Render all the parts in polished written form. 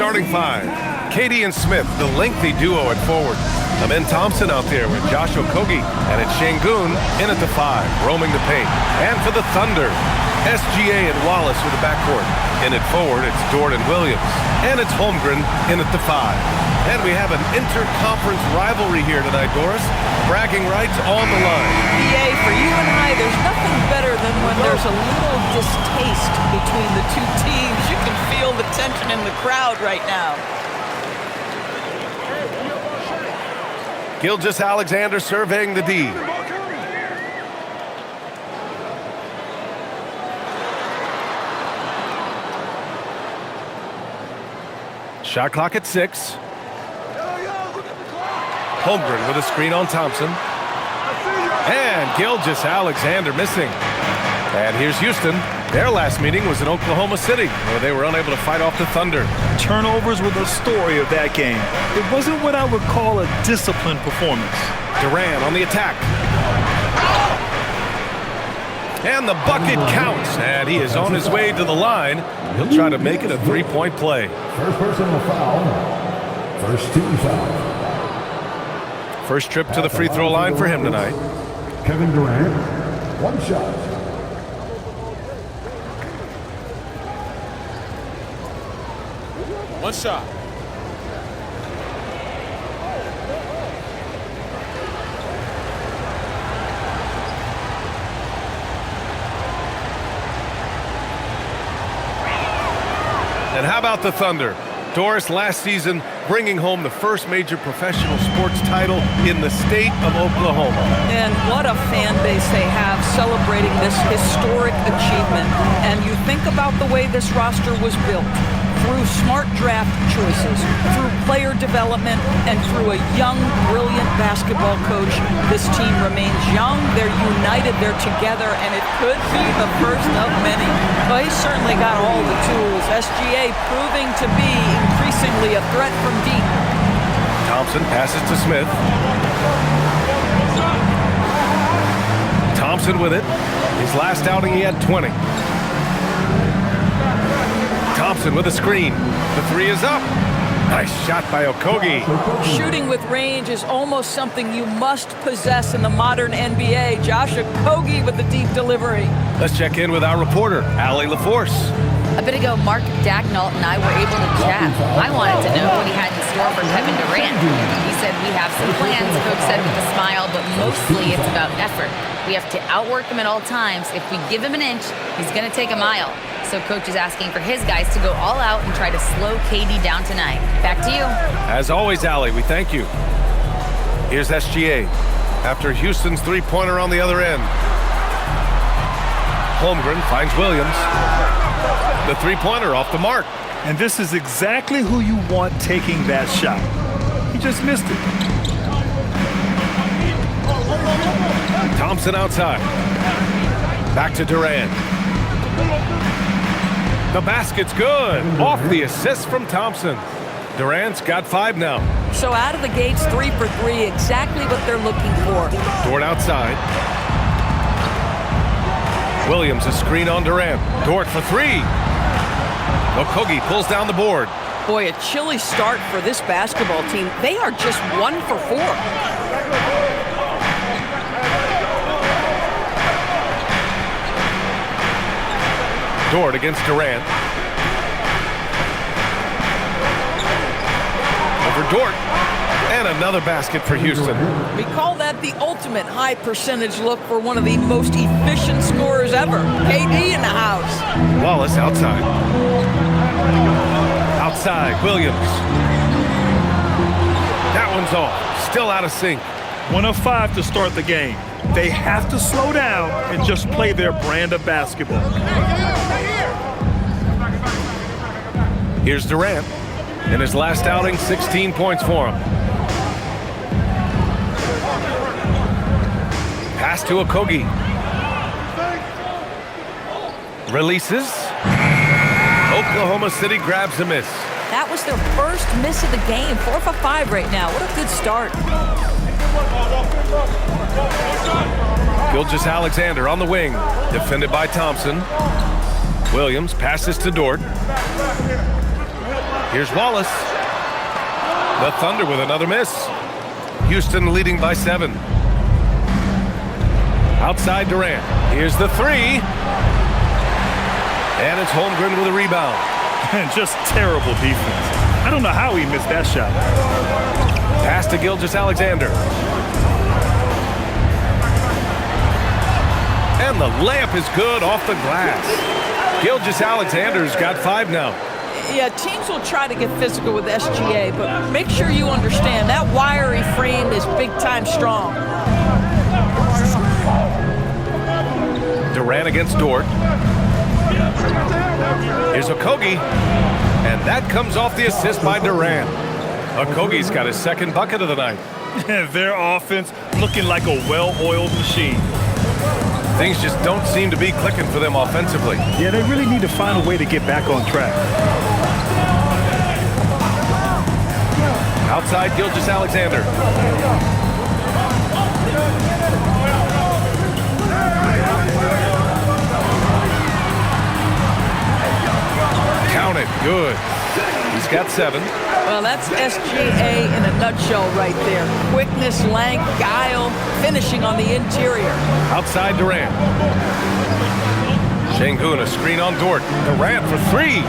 starting five. Katie and Smith, the lengthy duo at forward. Amen Thompson out there with Josh Okogie. And it's Şengün in at the five, roaming the paint. And for the Thunder, SGA and Wallace with the backcourt. In at forward, it's Dort and Williams. And it's Holmgren in at the five. And we have an interconference rivalry here tonight, Doris. Bragging rights on the line. EA, for you and I, there's nothing better than when there's a little distaste between the two teams. You can feel the tension in the crowd right now. Gilgeous-Alexander surveying the D. Shot clock at 6. Holmgren with a screen on Thompson. And Gilgeous-Alexander missing. And here's Houston. Their last meeting was in Oklahoma City, where they were unable to fight off the Thunder. Turnovers were the story of that game. It wasn't what I would call a disciplined performance. Durant on the attack. And the bucket counts, and he is on his way to the line. He'll try to make it a three-point play. First personal foul. First team foul. First trip to the free throw line for him tonight. Kevin Durant, one shot. One shot. And how about the Thunder? Doris, last season, bringing home the first major professional sports title in the state of Oklahoma. And what a fan base they have celebrating this historic achievement. And you think about the way this roster was built. Through smart draft choices, through player development, and through a young, brilliant basketball coach, this team remains young, they're united, they're together, and it could be the first of many. But he's certainly got all the tools. SGA proving to be increasingly a threat from deep. Thompson passes to Smith. Thompson with it. His last outing, he had 20. Thompson with a screen. The three is up. Nice shot by Okogie. Shooting with range is almost something you must possess in the modern NBA. Josh Okogie with the deep delivery. Let's check in with our reporter, Allie LaForce. A bit ago, Mark Dagnall and I were able to chat. I wanted to know what he had in store for Kevin Durant. He said, we have some plans, Coach said with a smile, but mostly it's about effort. We have to outwork him at all times. If we give him an inch, he's going to take a mile. So Coach is asking for his guys to go all out and try to slow KD down tonight. Back to you. As always, Allie, we thank you. Here's SGA after Houston's three-pointer on the other end. Holmgren finds Williams. The three-pointer off the mark. And this is exactly who you want taking that shot. He just missed it. Thompson outside. Back to Durant. The basket's good. Off the assist from Thompson. Durant's got 5 now. So out of the gates, 3 for 3, exactly what they're looking for. Dort outside. Williams a screen on Durant. Dort for 3. Okogie pulls down the board. Boy, a chilly start for this basketball team. They are just 1 for 4. Dort against Durant. Over Dort. And another basket for Houston. We call that the ultimate high percentage look for one of the most efficient scorers ever. KD in the house. Wallace outside. Outside, Williams. That one's off. Still out of sync. 1 of 5 to start the game. They have to slow down and just play their brand of basketball. Here's Durant. In his last outing, 16 points for him. Pass to Okogie. Releases. Oklahoma City grabs a miss. That was their first miss of the game. 4 for 5 right now. What a good start. Gilgeous-Alexander on the wing. Defended by Thompson. Williams passes to Dort. Here's Wallace. The Thunder with another miss. Houston leading by 7. Outside Durant. Here's the 3. And it's Holmgren with a rebound. And just terrible defense. I don't know how he missed that shot. Pass to Gilgeous-Alexander. And the layup is good off the glass. Gilgeous-Alexander's got 5 now. Yeah, teams will try to get physical with SGA, but make sure you understand that wiry frame is big-time strong. Durant against Dort. Here's Okogie, and that comes off the assist by Durant. Okogie's got his 2nd bucket of the night. Their offense looking like a well-oiled machine. Things just don't seem to be clicking for them offensively. Yeah, they really need to find a way to get back on track. Outside Gilgeous-Alexander. Count it. Good. He's got 7. Well, that's SGA in a nutshell right there. Quickness, length, guile, finishing on the interior. Outside Durant. Şengün, a screen on Dort. Durant for 3.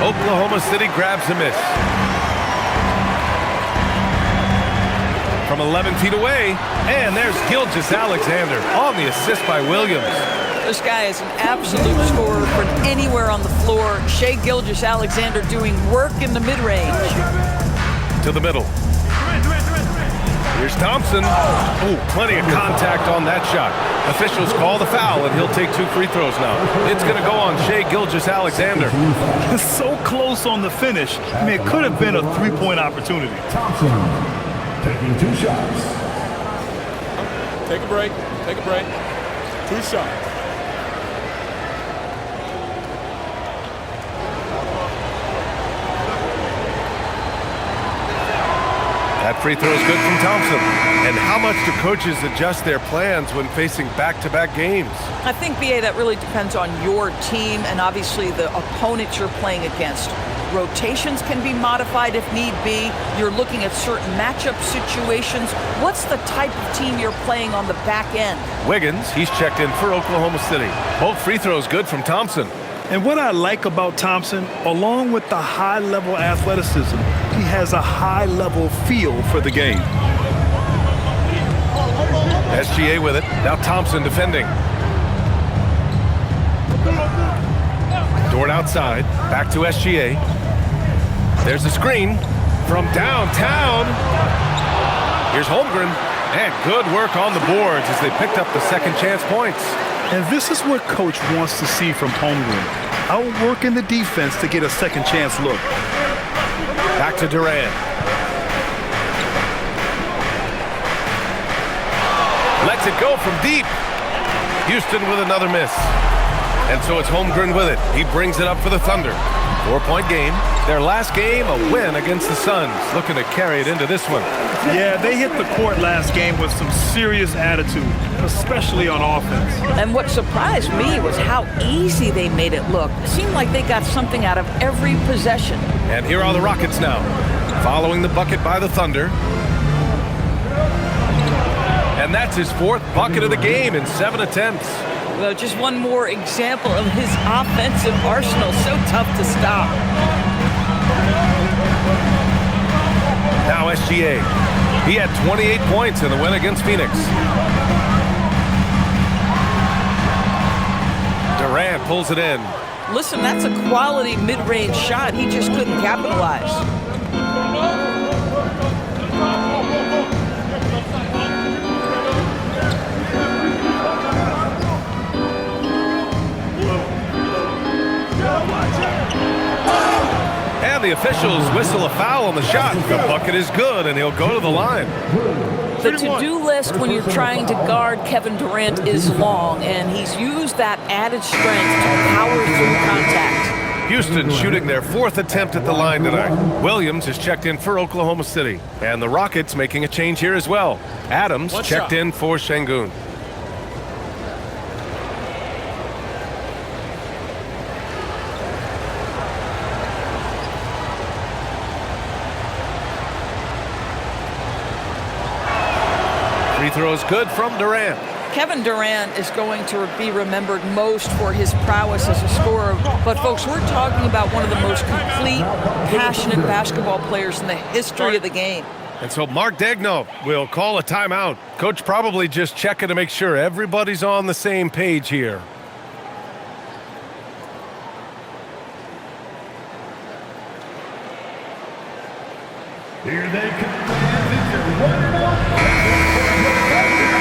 Oklahoma City grabs a miss. From 11 feet away, and there's Gilgeous-Alexander on the assist by Williams. This guy is an absolute scorer from anywhere on the floor. Shai Gilgeous-Alexander doing work in the mid-range. To the middle. Here's Thompson. Oh, plenty of contact on that shot. Officials call the foul, and he'll take 2 free throws now. It's going to go on Shai Gilgeous-Alexander. So close on the finish. I mean, it could have been a 3-point opportunity. Thompson taking 2 shots. Take a break. Take a break. 2 shots. That free throw is good from Thompson. And how much do coaches adjust their plans when facing back-to-back games? I think, B.A., that really depends on your team and obviously the opponents you're playing against. Rotations can be modified if need be. You're looking at certain matchup situations. What's the type of team you're playing on the back end? Wiggins, he's checked in for Oklahoma City. Both free throws good from Thompson. And what I like about Thompson, along with the high-level athleticism, he has a high-level feel for the game. SGA with it. Now Thompson defending. Dort outside. Back to SGA. There's a screen from downtown. Here's Holmgren. And good work on the boards as they picked up the second chance points. And this is what Coach wants to see from Holmgren. Outworking the defense to get a second chance look. Back to Durant. Lets it go from deep. Houston with another miss. And so it's Holmgren with it. He brings it up for the Thunder. 4-point game. Their last game, a win against the Suns. Looking to carry it into this one. Yeah, they hit the court last game with some serious attitude, especially on offense. And what surprised me was how easy they made it look. It seemed like they got something out of every possession. And here are the Rockets now, following the bucket by the Thunder. And that's his 4th bucket of the game in 7 attempts. Well, just one more example of his offensive arsenal. So tough to stop. Now SGA. He had 28 points in the win against Phoenix. Durant pulls it in. Listen, that's a quality mid-range shot. He just couldn't capitalize. And the officials whistle a foul on the shot. The bucket is good, and he'll go to the line. The to-do list when you're trying to guard Kevin Durant is long, and he's used that added strength to power through contact. Houston shooting their 4th attempt at the line tonight. Williams is checked in for Oklahoma City. And the Rockets making a change here as well. Adams checked in for Şengün. Free throw is good from Durant. Kevin Durant is going to be remembered most for his prowess as a scorer. But, folks, we're talking about one of the most complete, passionate basketball players in the history of the game. And so Mark Daigneault will call a timeout. Coach probably just checking to make sure everybody's on the same page here. Here they come.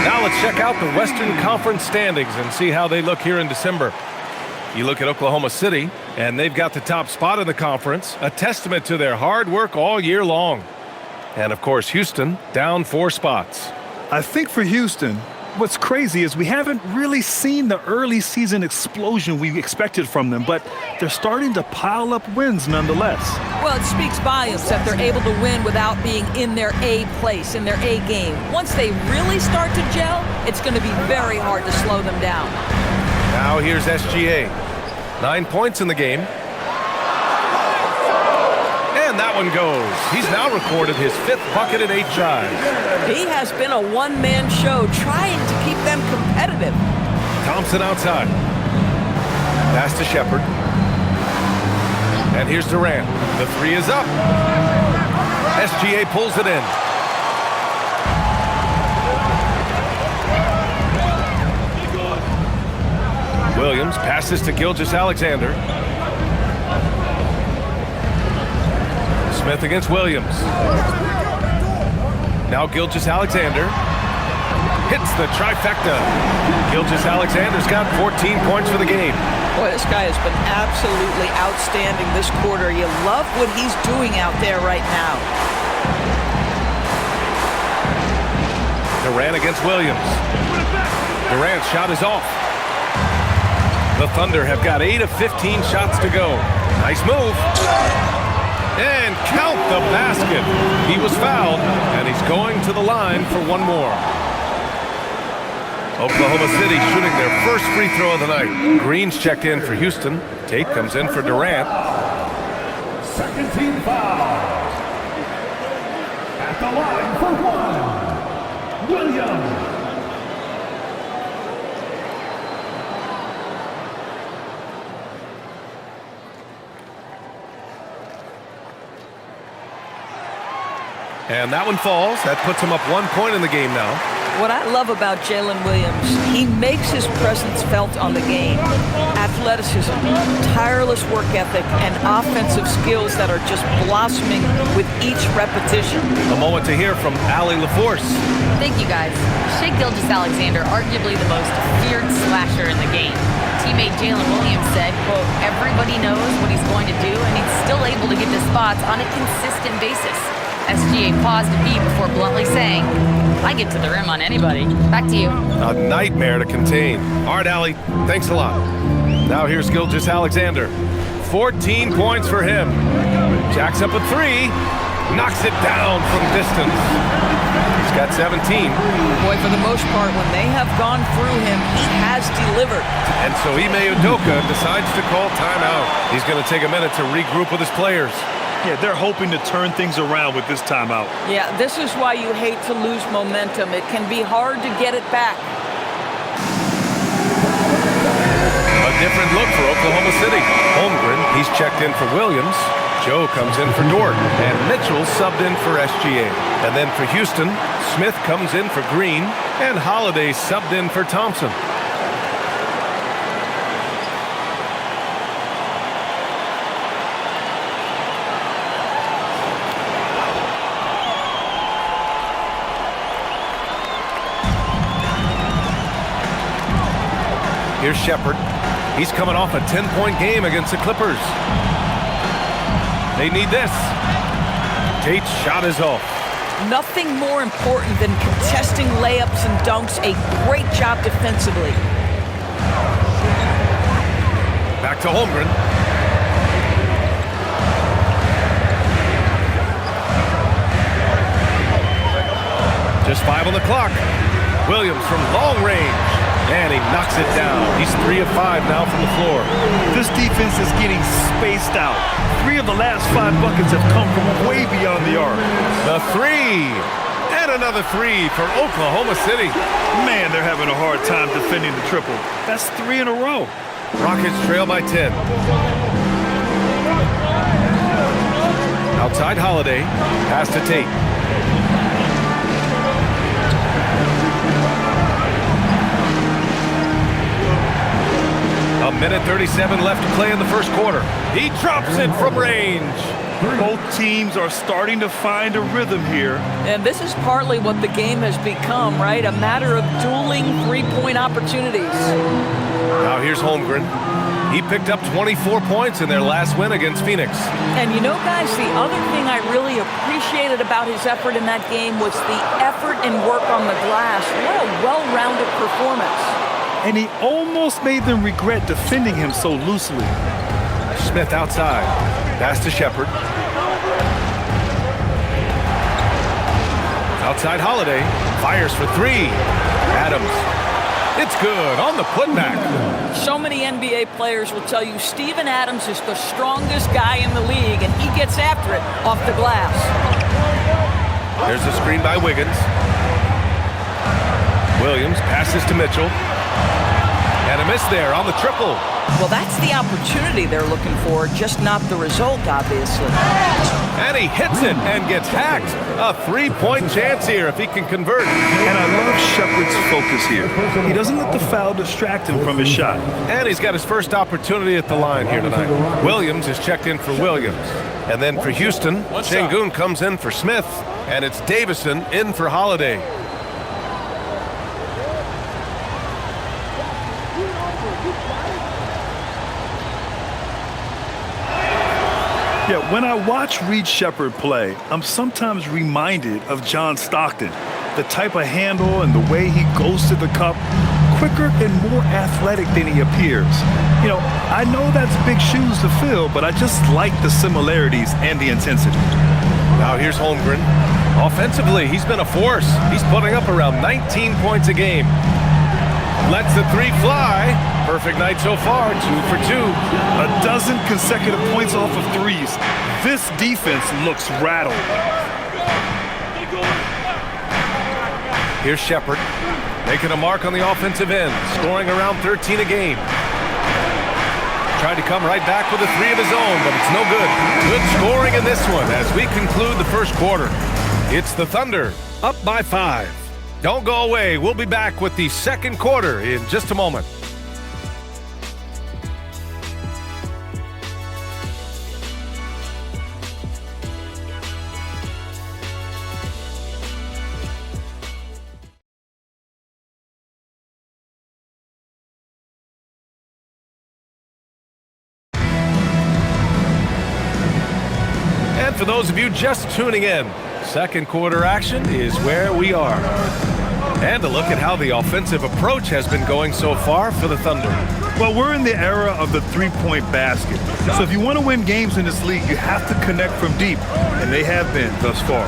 Now let's check out the Western Conference standings and see how they look here in December. You look at Oklahoma City, and they've got the top spot in the conference, a testament to their hard work all year long. And, of course, Houston down 4 spots. I think for Houston, what's crazy is we haven't really seen the early season explosion we expected from them, but they're starting to pile up wins nonetheless. Well, it speaks volumes that they're able to win without being in their A place, in their A game. Once they really start to gel, it's going to be very hard to slow them down. Now here's SGA. 9 points in the game. And that one goes. He's now recorded his 5th bucket in 8 tries. He has been a one-man show trying to keep them competitive. Thompson outside. Pass to Shepherd. And here's Durant. The 3 is up. SGA pulls it in. Williams passes to Gilgeous-Alexander. Smith against Williams. Now Gilgeous-Alexander hits the trifecta. Gilgeous-Alexander's got 14 points for the game. Boy, this guy has been absolutely outstanding this quarter. You love what he's doing out there right now. Durant against Williams. Durant's shot is off. The Thunder have got 8 of 15 shots to go. Nice move. And count the basket. He was fouled, and he's going to the line for one more. Oklahoma City shooting their first free throw of the night. Green's checked in for Houston. Tate comes in for Durant. Second team foul. At the line for 1, Williams. And that one falls. That puts him up 1 point in the game now. What I love about Jalen Williams, he makes his presence felt on the game. Athleticism, tireless work ethic, and offensive skills that are just blossoming with each repetition. A moment to hear from Allie LaForce. Thank you, guys. Shai Gilgeous-Alexander, arguably the most feared slasher in the game. Teammate Jalen Williams said, quote, everybody knows what he's going to do, and he's still able to get to spots on a consistent basis. SGA paused a beat before bluntly saying, I get to the rim on anybody. Back to you. A nightmare to contain. All right, Allie, thanks a lot. Now here's Gilgeous-Alexander. 14 points for him. Jacks up a 3. Knocks it down from distance. He's got 17. Boy, for the most part, when they have gone through him, he has delivered. And so Ime Udoka decides to call timeout. He's going to take a minute to regroup with his players. Yeah, they're hoping to turn things around with this timeout. Yeah, this is why you hate to lose momentum. It can be hard to get it back. A different look for Oklahoma City. Holmgren, he's checked in for Williams. Joe comes in for Dort. And Mitchell subbed in for SGA. And then for Houston, Smith comes in for Green. And Holiday subbed in for Thompson. Here's Shepherd. He's coming off a 10-point game against the Clippers. They need this. Tate's shot is off. Nothing more important than contesting layups and dunks. A great job defensively. Back to Holmgren. Just 5 on the clock. Williams from long range. And he knocks it down. He's 3 of 5 now from the floor. This defense is getting spaced out. 3 of the last 5 buckets have come from way beyond the arc. The 3. And another three for Oklahoma City. Man, they're having a hard time defending the triple. That's 3 in a row. Rockets trail by 10. Outside Holiday, pass to Tate. A minute 37 left to play in the first quarter. He drops it from range. Both teams are starting to find a rhythm here. And this is partly what the game has become, right? A matter of dueling three-point opportunities. Now here's Holmgren. He picked up 24 points in their last win against Phoenix. And you know, guys, the other thing I really appreciated about his effort in that game was the effort and work on the glass. What a well-rounded performance. And he almost made them regret defending him so loosely. Smith outside. Pass to Shepard. Outside Holiday. Fires for three. Adams. It's good on the putback. So many NBA players will tell you Steven Adams is the strongest guy in the league, and he gets after it off the glass. There's the screen by Wiggins. Williams passes to Mitchell. And a miss there on the triple. Well, that's the opportunity they're looking for, just not the result, obviously. And he hits it and gets hacked. A three-point chance here if he can convert. And I love Shepard's focus here. He doesn't let the foul distract him from his shot. And he's got his first opportunity at the line here tonight. Williams is checked in for Williams. And then for Houston, Şengün comes in for Smith. And it's Davison in for Holiday. Yeah, when I watch Reed Shepard play, I'm sometimes reminded of John Stockton. The type of handle and the way he goes to the cup, quicker and more athletic than he appears. You know, I know that's big shoes to fill, but I just like the similarities and the intensity. Now here's Holmgren. Offensively, he's been a force. He's putting up around 19 points a game. Lets the three fly. Perfect night so far, 2 for 2. A dozen consecutive points off of threes. This defense looks rattled. Here's Shepard, making a mark on the offensive end, scoring around 13 a game. Tried to come right back with a three of his own, but it's no good. Good scoring in this one as we conclude the first quarter. It's the Thunder, up by 5. Don't go away. We'll be back with the second quarter in just a moment. And for those of you just tuning in, second quarter action is where we are. And a look at how the offensive approach has been going so far for the Thunder. Well, we're in the era of the three-point basket. So if you want to win games in this league, you have to connect from deep, and they have been thus far.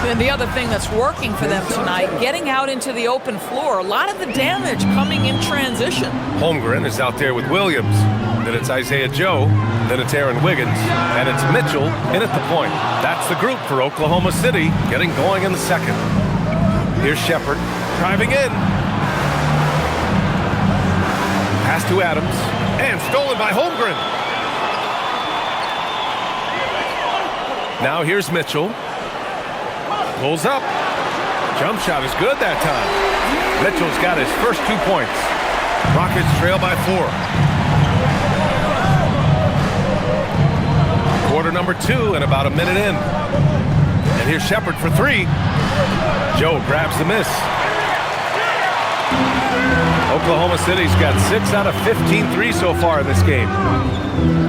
And the other thing that's working for them tonight, getting out into the open floor, a lot of the damage coming in transition. Holmgren is out there with Williams. Then it's Isaiah Joe. Then it's Aaron Wiggins. And it's Mitchell in at the point. That's the group for Oklahoma City, getting going in the second. Here's Shepard, driving in. Pass to Adams, and stolen by Holmgren. Now here's Mitchell. Pulls up. Jump shot is good that time. Mitchell's got his first 2 points. Rockets trail by 4. Quarter number 2 and about a minute in. And here's Shepard for 3. Joe grabs the miss. Oklahoma City's got 6 out of 15 threes so far in this game.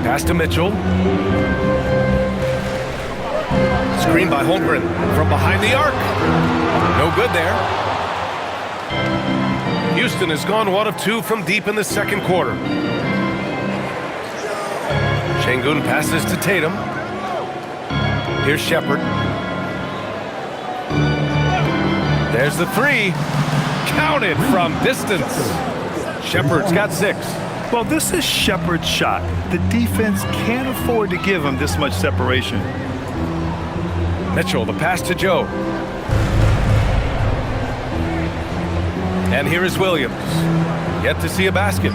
Pass to Mitchell. Screen by Holmgren from behind the arc. No good there. Houston has gone 1 of 2 from deep in the second quarter. Şengün passes to Tatum. Here's Shepard. There's the 3. Counted from distance. Shepard's got 6. Well, this is Shepard's shot. The defense can't afford to give him this much separation. Mitchell, the pass to Joe. And here is Williams. Yet to see a basket.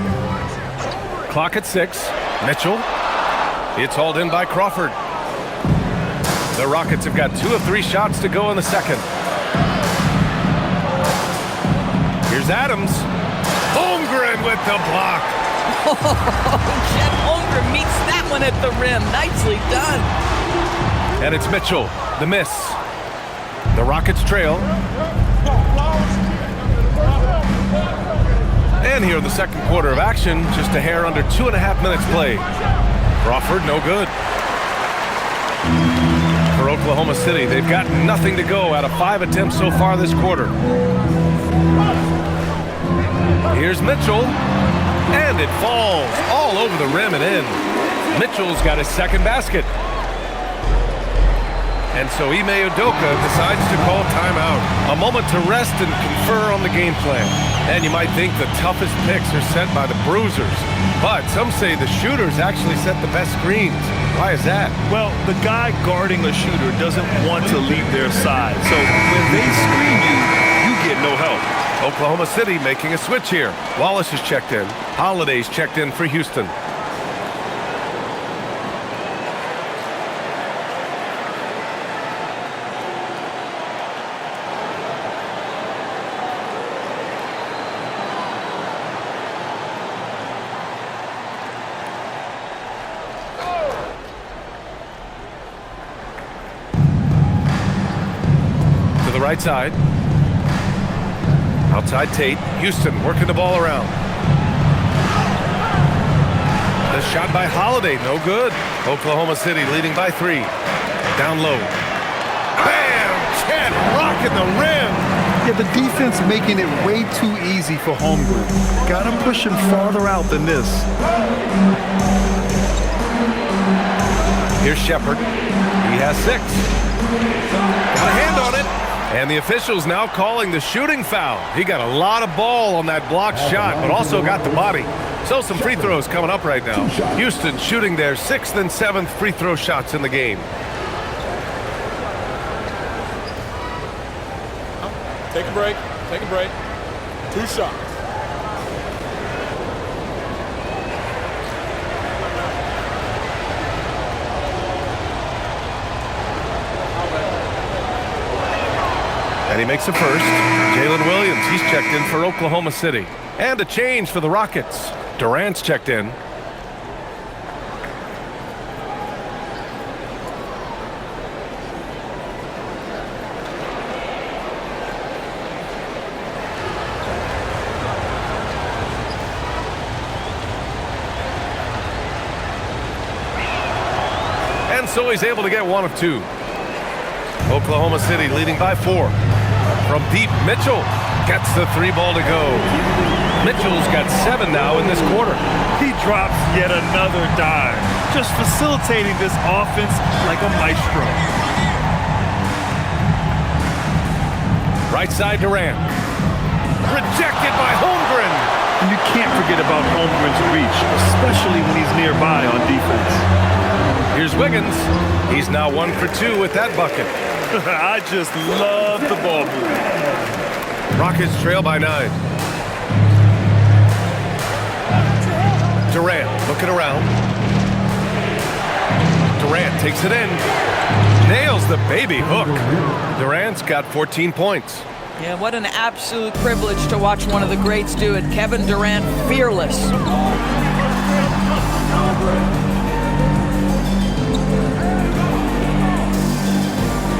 Clock at 6. Mitchell. It's hauled in by Crawford. The Rockets have got 2 of 3 shots to go in the second. Here's Adams. Holmgren with the block. Chet Holmgren meets that one at the rim. Nicely done. And it's Mitchell. The miss. The Rockets trail. And here in the second quarter of action, just a hair under 2.5 minutes played. Crawford, no good. For Oklahoma City, they've got nothing to go out of 5 attempts so far this quarter. Here's Mitchell, and it falls all over the rim and in. Mitchell's got his second basket. And so Ime Udoka decides to call timeout. A moment to rest and confer on the game plan. And you might think the toughest picks are set by the bruisers. But some say the shooters actually set the best screens. Why is that? Well, the guy guarding a shooter doesn't want to leave their side. So when they screen you, you get no help. Oklahoma City making a switch here. Wallace is checked in. Holiday's checked in for Houston. Right side. Outside Tate. Houston working the ball around. The shot by Holiday, no good. Oklahoma City leading by 3. Down low. Bam! Chet rocking the rim. Yeah, the defense making it way too easy for Holmgren. Got him pushing farther out than this. Here's Shepard. He has 6. Got a hand on it. And the officials now calling the shooting foul. He got a lot of ball on that blocked shot, but also got the body. So some free throws coming up right now. Houston shooting their 6th and 7th free throw shots in the game. Take a break. Take a break. 2 shots. And he makes a first. Jalen Williams, he's checked in for Oklahoma City. And a change for the Rockets. Durant's checked in. And so he's able to get 1 of 2. Oklahoma City leading by 4. From deep, Mitchell gets the 3 ball to go. Mitchell's got 7 now in this quarter. He drops yet another dime, just facilitating this offense like a maestro. Right side Durant. Rejected by Holmgren. And you can't forget about Holmgren's reach, especially when he's nearby on defense. Here's Wiggins. He's now 1 for 2 with that bucket. I just love the ball movement. Rockets trail by 9. Durant looking around. Durant takes it in. Nails the baby hook. Durant's got 14 points. Yeah, what an absolute privilege to watch one of the greats do it. Kevin Durant, fearless.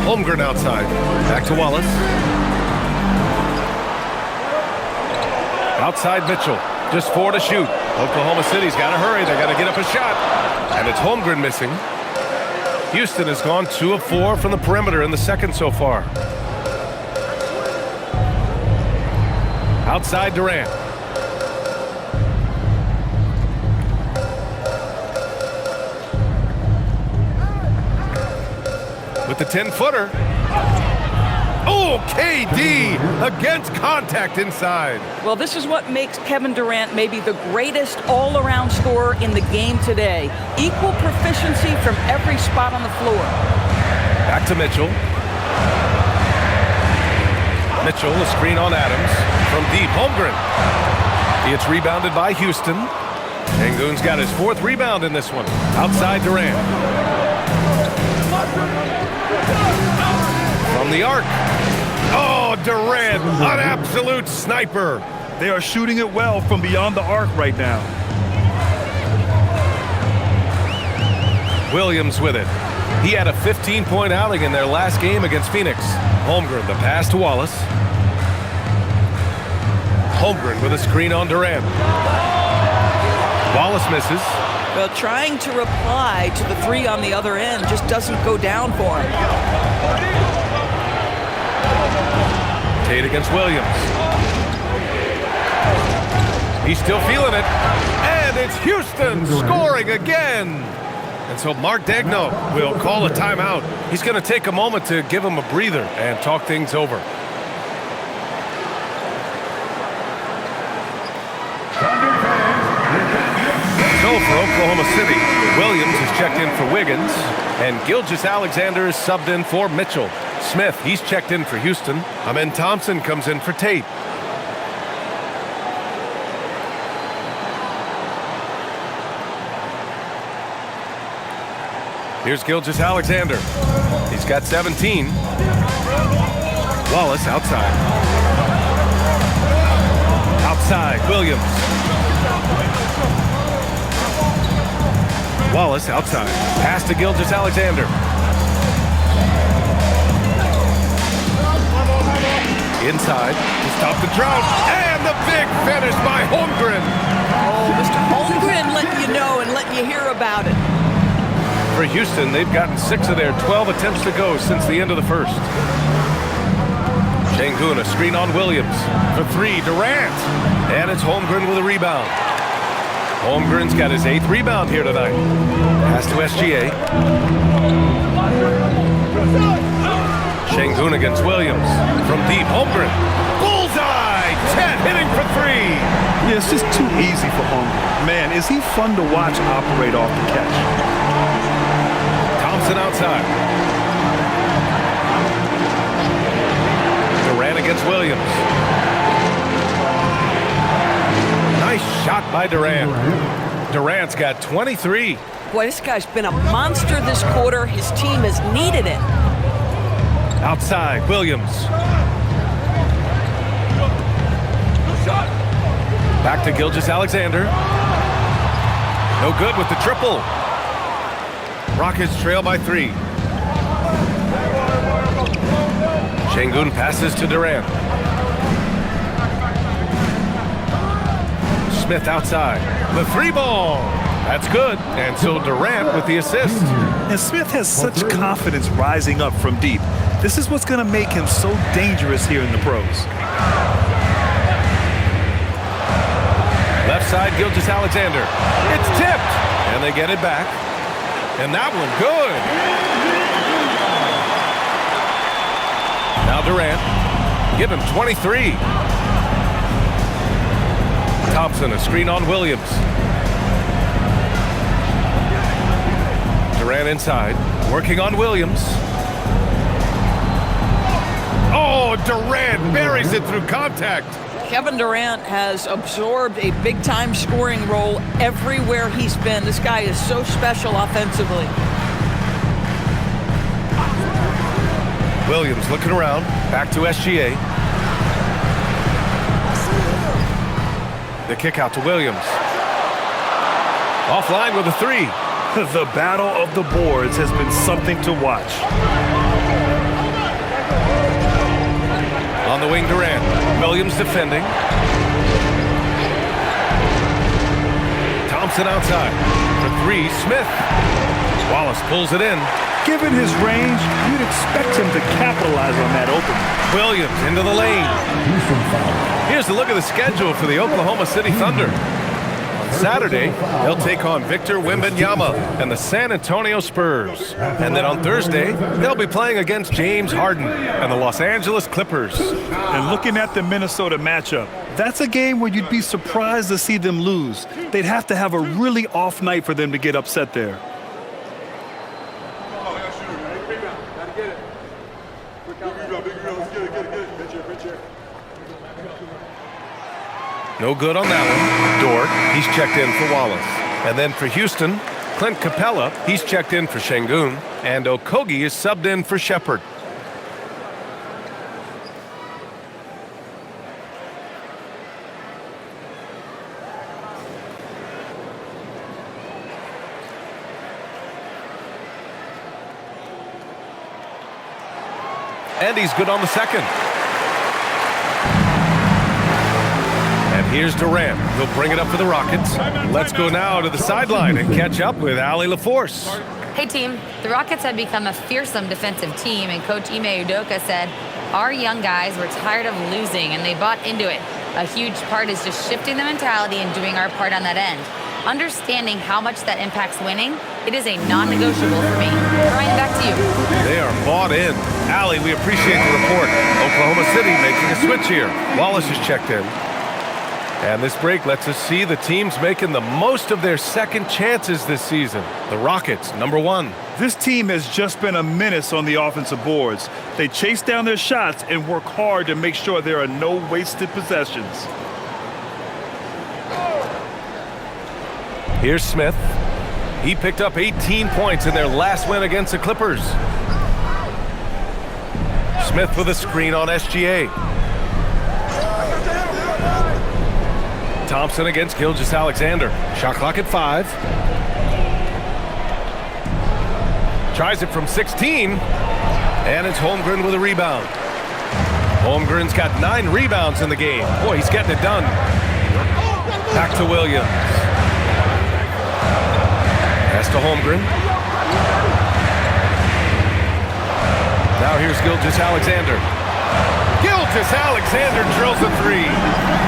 Holmgren outside. Back to Wallace. Outside Mitchell. Just 4 to shoot. Oklahoma City's got to hurry. They got to get up a shot. And it's Holmgren missing. Houston has gone 2 of 4 from the perimeter in the second so far. Outside Durant. With the 10-footer. Oh, KD against contact inside. Well, this is what makes Kevin Durant maybe the greatest all-around scorer in the game today. Equal proficiency from every spot on the floor. Back to Mitchell. Mitchell, a screen on Adams. From deep, Holmgren. It's rebounded by Houston. Şengün's got his 4th rebound in this one. Outside Durant. From the arc. Oh, Durant, an absolute sniper. They are shooting it well from beyond the arc right now. Williams with it. He had a 15-point outing in their last game against Phoenix. Holmgren, the pass to Wallace. Holmgren with a screen on Durant. Wallace misses. Well, trying to reply to the 3 on the other end just doesn't go down for him. Tate against Williams. He's still feeling it. And it's Houston scoring again. And so Mark Daigneault will call a timeout. He's going to take a moment to give him a breather and talk things over. So for Oklahoma City, Williams is checked in for Wiggins, and Gilgeous-Alexander is subbed in for Mitchell. Smith, he's checked in for Houston. Amen Thompson comes in for Tate. Here's Gilgeous-Alexander. He's got 17. Wallace outside. Outside, Williams. Wallace outside. Pass to Gilgeous-Alexander. Inside to stop the drought. And the big finish by Holmgren. Oh, Mr. Holmgren letting you know and letting you hear about it. For Houston, they've gotten 6 of their 12 attempts to go since the end of the first. Şengün, a screen on Williams. For 3, Durant. And it's Holmgren with a rebound. Holmgren's got his 8th rebound here tonight. Pass to SGA. Şengün against Williams. From deep, Holmgren. Bullseye! Chet hitting for 3. Yeah, it's just too easy for Holmgren. Man, is he fun to watch operate off the catch. Thompson outside. Durant against Williams. Nice shot by Durant. Durant's got 23. Boy, this guy's been a monster this quarter. His team has needed it. Outside, Williams. Back to Gilgeous-Alexander. No good with the triple. Rockets trail by 3. Şengün passes to Durant. Smith outside. The 3 ball. That's good. And so Durant with the assist. And Smith has such confidence rising up from deep. This is what's going to make him so dangerous here in the pros. Left side, Gilgeous-Alexander. It's tipped. And they get it back. And that one good. Now Durant. Give him 23. Thompson, a screen on Williams. Durant inside. Working on Williams. Oh, Durant buries it through contact. Kevin Durant has absorbed a big-time scoring role everywhere he's been. This guy is so special offensively. Williams looking around. Back to SGA. The kick out to Williams. Offline with a 3. The battle of the boards has been something to watch. On the wing, Durant. Williams defending. Thompson outside. For 3, Smith. Wallace pulls it in. Given his range, you'd expect him to capitalize on that opening. Williams into the lane. Here's a look at the schedule for the Oklahoma City Thunder. On Saturday, they'll take on Victor Wembanyama and the San Antonio Spurs. And then on Thursday, they'll be playing against James Harden and the Los Angeles Clippers. And looking at the Minnesota matchup, that's a game where you'd be surprised to see them lose. They'd have to have a really off night for them to get upset there. No good on that one. Dort, he's checked in for Wallace. And then for Houston, Clint Capella, he's checked in for Şengün. And Okogie is subbed in for Shepherd. And he's good on the second. And here's Durant. He'll bring it up for the Rockets. Let's go now to the sideline and catch up with Allie LaForce. Hey team, the Rockets have become a fearsome defensive team, and Coach Ime Udoka said, our young guys were tired of losing and they bought into it. A huge part is just shifting the mentality and doing our part on that end. Understanding how much that impacts winning, it is a non-negotiable for me. Brian, back to you. They are bought in. Allie, we appreciate the report. Oklahoma City making a switch here. Wallace is checked in. And this break lets us see the teams making the most of their second chances this season. The Rockets, number 1. This team has just been a menace on the offensive boards. They chase down their shots and work hard to make sure there are no wasted possessions. Here's Smith. He picked up 18 points in their last win against the Clippers. Smith with a screen on SGA. Thompson against Gilgeous-Alexander. Shot clock at 5. Tries it from 16. And it's Holmgren with a rebound. Holmgren's got 9 rebounds in the game. Boy, he's getting it done. Back to Williams. Pass to Holmgren. Now here's Gilgeous-Alexander. Gilgeous-Alexander drills a 3.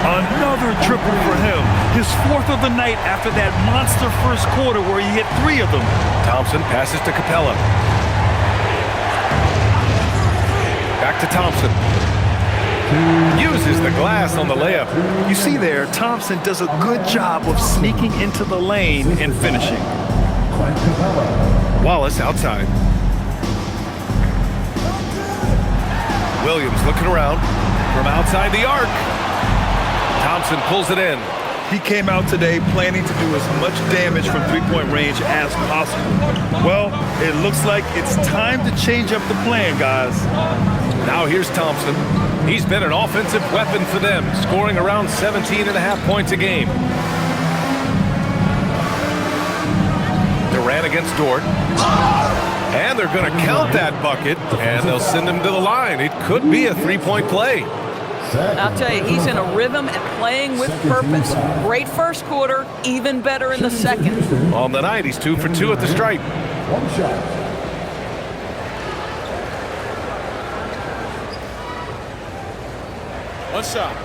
Another triple for him. His 4th of the night after that monster first quarter where he hit 3 of them. Thompson passes to Capella. Back to Thompson. Uses the glass on the layup. You see there, Thompson does a good job of sneaking into the lane and finishing. Wallace outside. Williams looking around from outside the arc. Thompson pulls it in. He came out today planning to do as much damage from three-point range as possible. Well, it looks like it's time to change up the plan, guys. Now here's Thompson. He's been an offensive weapon for them, scoring around 17.5 points a game. Durant against Dort. And they're going to count that bucket, and they'll send him to the line. It could be a 3-point play. I'll tell you, he's in a rhythm and playing with purpose. Great first quarter, even better in the second. On the night, he's 2 for 2 at the stripe. One shot. One shot.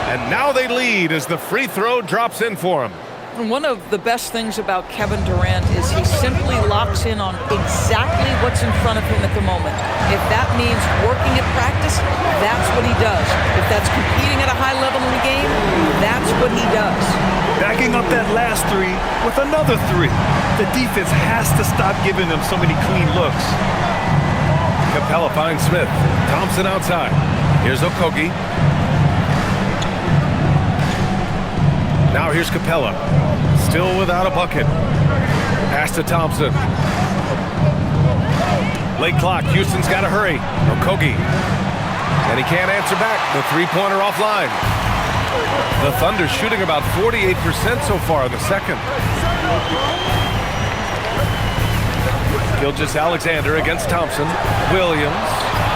And now they lead as the free throw drops in for him. And one of the best things about Kevin Durant is he simply locks in on exactly what's in front of him at the moment. If that means working at practice, that's what he does. If that's competing at a high level in the game, that's what he does. Backing up that last 3 with another 3. The defense has to stop giving them so many clean looks. Capella finds Smith. Thompson outside. Here's Okogie. Now here's Capella. Still without a bucket. Pass to Thompson. Late clock. Houston's got to hurry. Okogie. And he can't answer back. The 3-pointer offline. The Thunder shooting about 48% so far in the second. Gilgeous-Alexander against Thompson. Williams.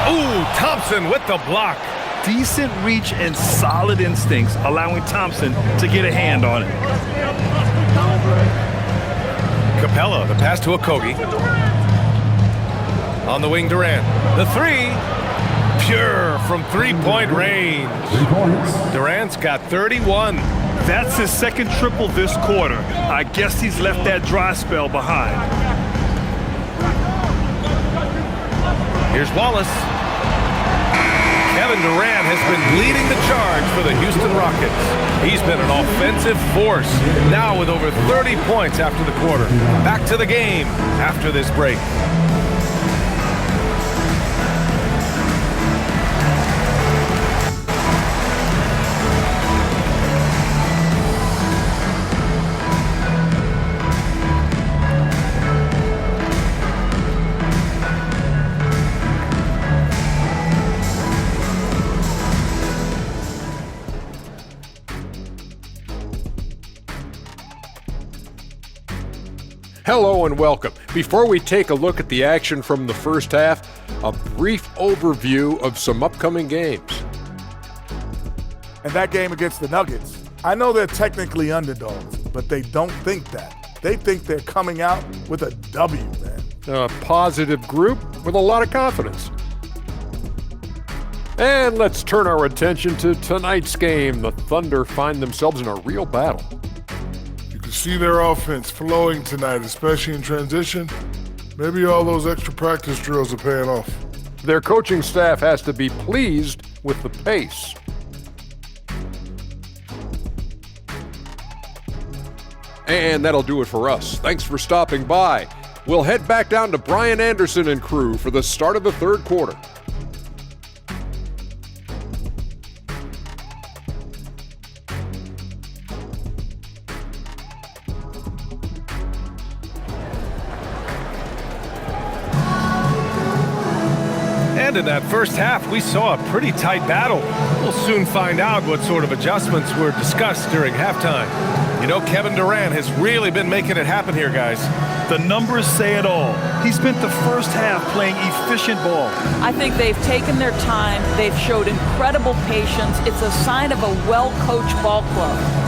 Ooh, Thompson with the block. Decent reach and solid instincts, allowing Thompson to get a hand on it. Capella, the pass to Okogie. On the wing, Durant. The 3. Pure from 3-point range. 3 points. Durant's got 31. That's his second triple this quarter. I guess he's left that dry spell behind. Here's Wallace. Kevin Durant has been leading the charge for the Houston Rockets. He's been an offensive force, now with over 30 points after the quarter. Back to the game after this break. Hello and welcome. Before we take a look at the action from the first half, a brief overview of some upcoming games. And that game against the Nuggets, I know they're technically underdogs, but they don't think that. They think they're coming out with a W, man. A positive group with a lot of confidence. And let's turn our attention to tonight's game. The Thunder find themselves in a real battle. See their offense flowing tonight, especially in transition. Maybe all those extra practice drills are paying off. Their coaching staff has to be pleased with the pace. And that'll do it for us. Thanks for stopping by. We'll head back down to Brian Anderson and crew for the start of the third quarter. And in that first half, we saw a pretty tight battle. We'll soon find out what sort of adjustments were discussed during halftime. You know, Kevin Durant has really been making it happen here, guys. The numbers say it all. He spent the first half playing efficient ball. I think they've taken their time. They've showed incredible patience. It's a sign of a well-coached ball club.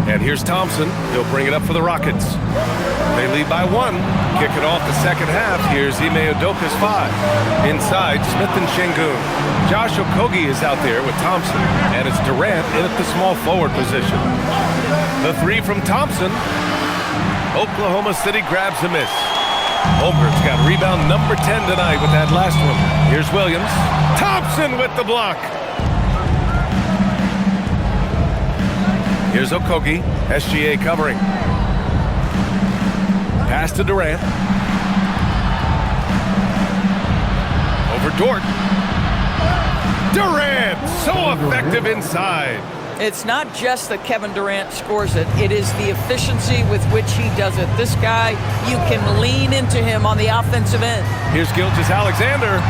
And here's Thompson. He'll bring it up for the Rockets. They lead by one. Kick it off the second half. Here's Ime Udoka's 5. Inside, Smith and Şengün. Josh Okogie is out there with Thompson. And it's Durant in at the small forward position. The 3 from Thompson. Oklahoma City grabs a miss. Holmgren's got rebound number 10 tonight with that last one. Here's Williams. Thompson with the block. Here's Okogie, SGA covering. Pass to Durant. Over Dort. Durant, so effective inside. It's not just that Kevin Durant scores it. It is the efficiency with which he does it. This guy, you can lean into him on the offensive end. Here's Gilgeous-Alexander.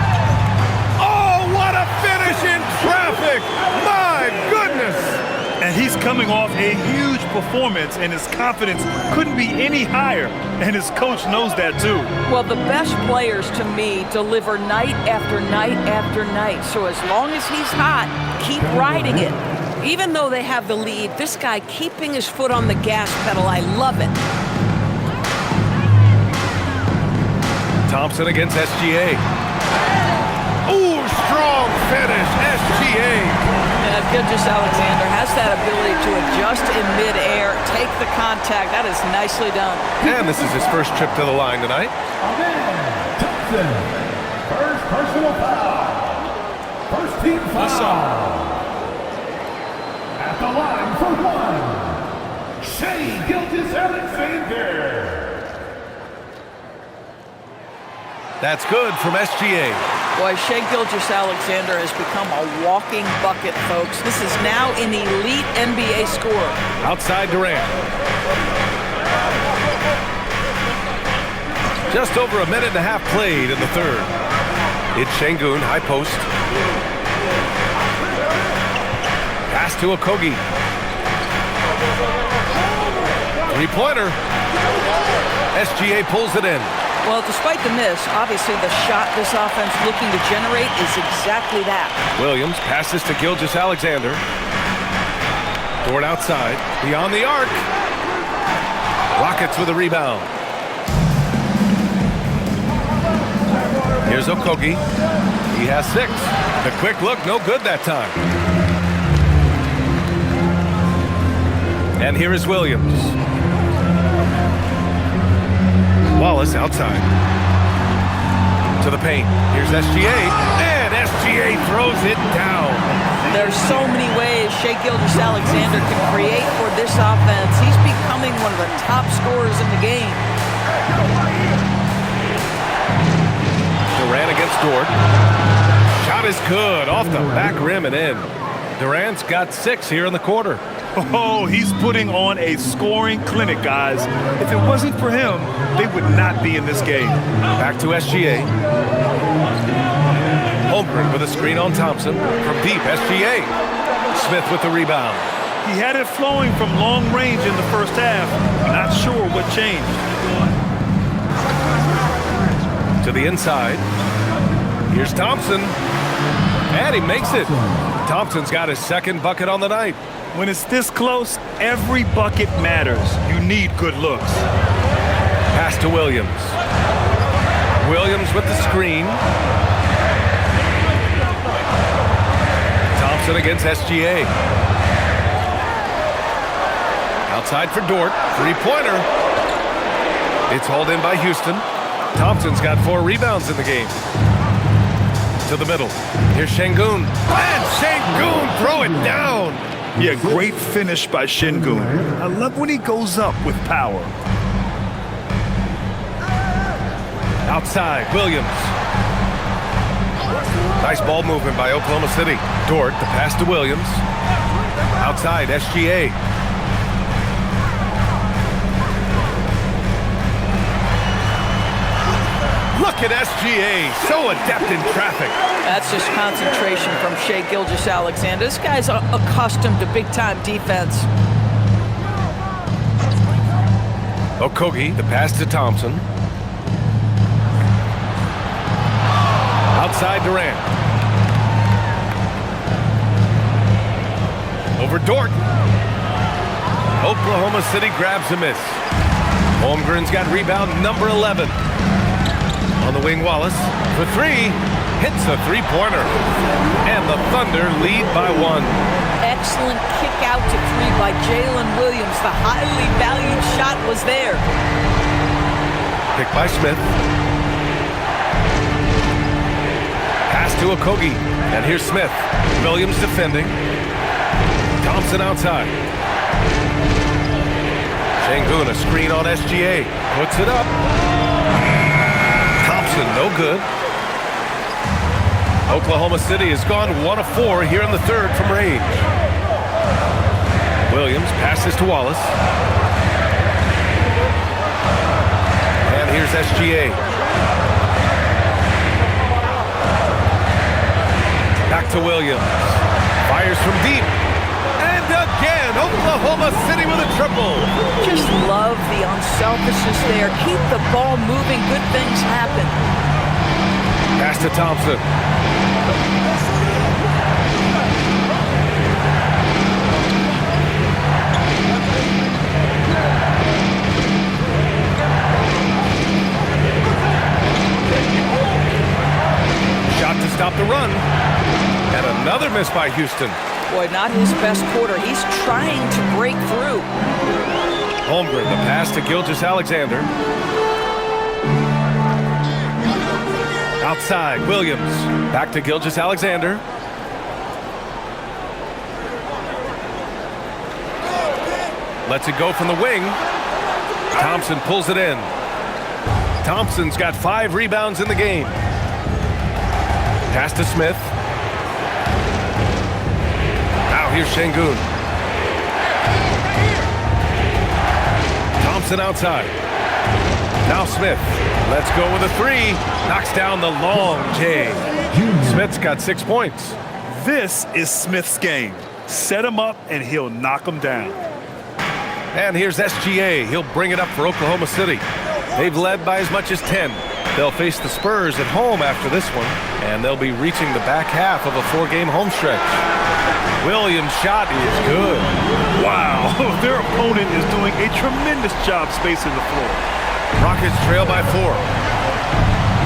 Oh, what a finish in traffic! My goodness! And he's coming off a huge performance, and his confidence couldn't be any higher. And his coach knows that, too. Well, the best players, to me, deliver night after night after night. So as long as he's hot, keep riding it. Even though they have the lead, this guy keeping his foot on the gas pedal, I love it. Thompson against SGA. Ooh, strong finish, SGA. Gilgeous-Alexander has that ability to adjust in midair, take the contact. That is nicely done. And this is his first trip to the line tonight. Thompson, first personal foul. First team foul. At the line for 1, Shai Gilgeous-Alexander. That's good from SGA. Boy, Shai Gilgeous-Alexander has become a walking bucket, folks. This is now an elite NBA scorer. Outside Durant. Just over a minute and a half played in the third. It's Şengün, high post. Pass to Okogie. Three-pointer. SGA pulls it in. Well, despite the miss, obviously the shot this offense looking to generate is exactly that. Williams passes to Gilgeous-Alexander. Dort outside, beyond the arc. Rockets with a rebound. Here's Okogie. He has 6. The quick look, no good that time. And here is Williams. Wallace outside. To the paint. Here's SGA. And SGA throws it down. There's so many ways Shai Gilgeous-Alexander can create for this offense. He's becoming one of the top scorers in the game. Durant against Dort. Shot is good. Off the back rim and in. Durant's got 6 here in the quarter. Oh, he's putting on a scoring clinic, guys. If it wasn't for him, they would not be in this game. Back to SGA. Holmgren with a screen on Thompson. From deep, SGA. Smith with the rebound. He had it flowing from long range in the first half. Not sure what changed. To the inside. Here's Thompson. And he makes it. Thompson's got his second bucket on the night. When it's this close, every bucket matters. You need good looks. Pass to Williams. Williams with the screen. Thompson against SGA. Outside for Dort. Three-pointer. It's hauled in by Houston. Thompson's got 4 rebounds in the game. To the middle. Here's Şengün. And Şengün throw it down. Yeah, great finish by Şengün. I love when he goes up with power. Outside, Williams. Nice ball movement by Oklahoma City. Dort, the pass to Williams. Outside, SGA. Look at SGA, so adept in traffic. That's just concentration from Shai Gilgeous-Alexander. This guy's accustomed to big-time defense. Okogie, the pass to Thompson. Outside Durant. Over Dort. Oklahoma City grabs a miss. Holmgren's got rebound number 11. On the wing, Wallace for 3. Hits a three-pointer. And the Thunder lead by 1. Excellent kick out to 3 by Jalen Williams. The highly valued shot was there. Pick by Smith. Pass to Okogie. And here's Smith. Williams defending. Thompson outside. Şengün, a screen on SGA. Puts it up. Thompson, no good. Oklahoma City has gone 1 of 4 here in the third from range. Williams passes to Wallace. And here's SGA. Back to Williams. Fires from deep. And again, Oklahoma City with a triple. Just love the unselfishness there. Keep the ball moving. Good things happen. Pass to Thompson. Shot to stop the run. And another miss by Houston. Boy, not his best quarter. He's trying to break through. Holmgren, the pass to Gilgeous-Alexander. Outside, Williams. Back to Gilgeous-Alexander. Lets it go from the wing. Thompson pulls it in. Thompson's got 5 rebounds in the game. Pass to Smith. Now here's Şengün. Thompson outside. Now Smith. Let's go with a 3. Knocks down the long J. Smith's got 6 points. This is Smith's game. Set him up and he'll knock him down. And here's SGA. He'll bring it up for Oklahoma City. They've led by as much as 10. They'll face the Spurs at home after this one, and they'll be reaching the back half of a 4-game home stretch. Williams' shot is good. Wow, their opponent is doing a tremendous job spacing the floor. Rockets trail by 4.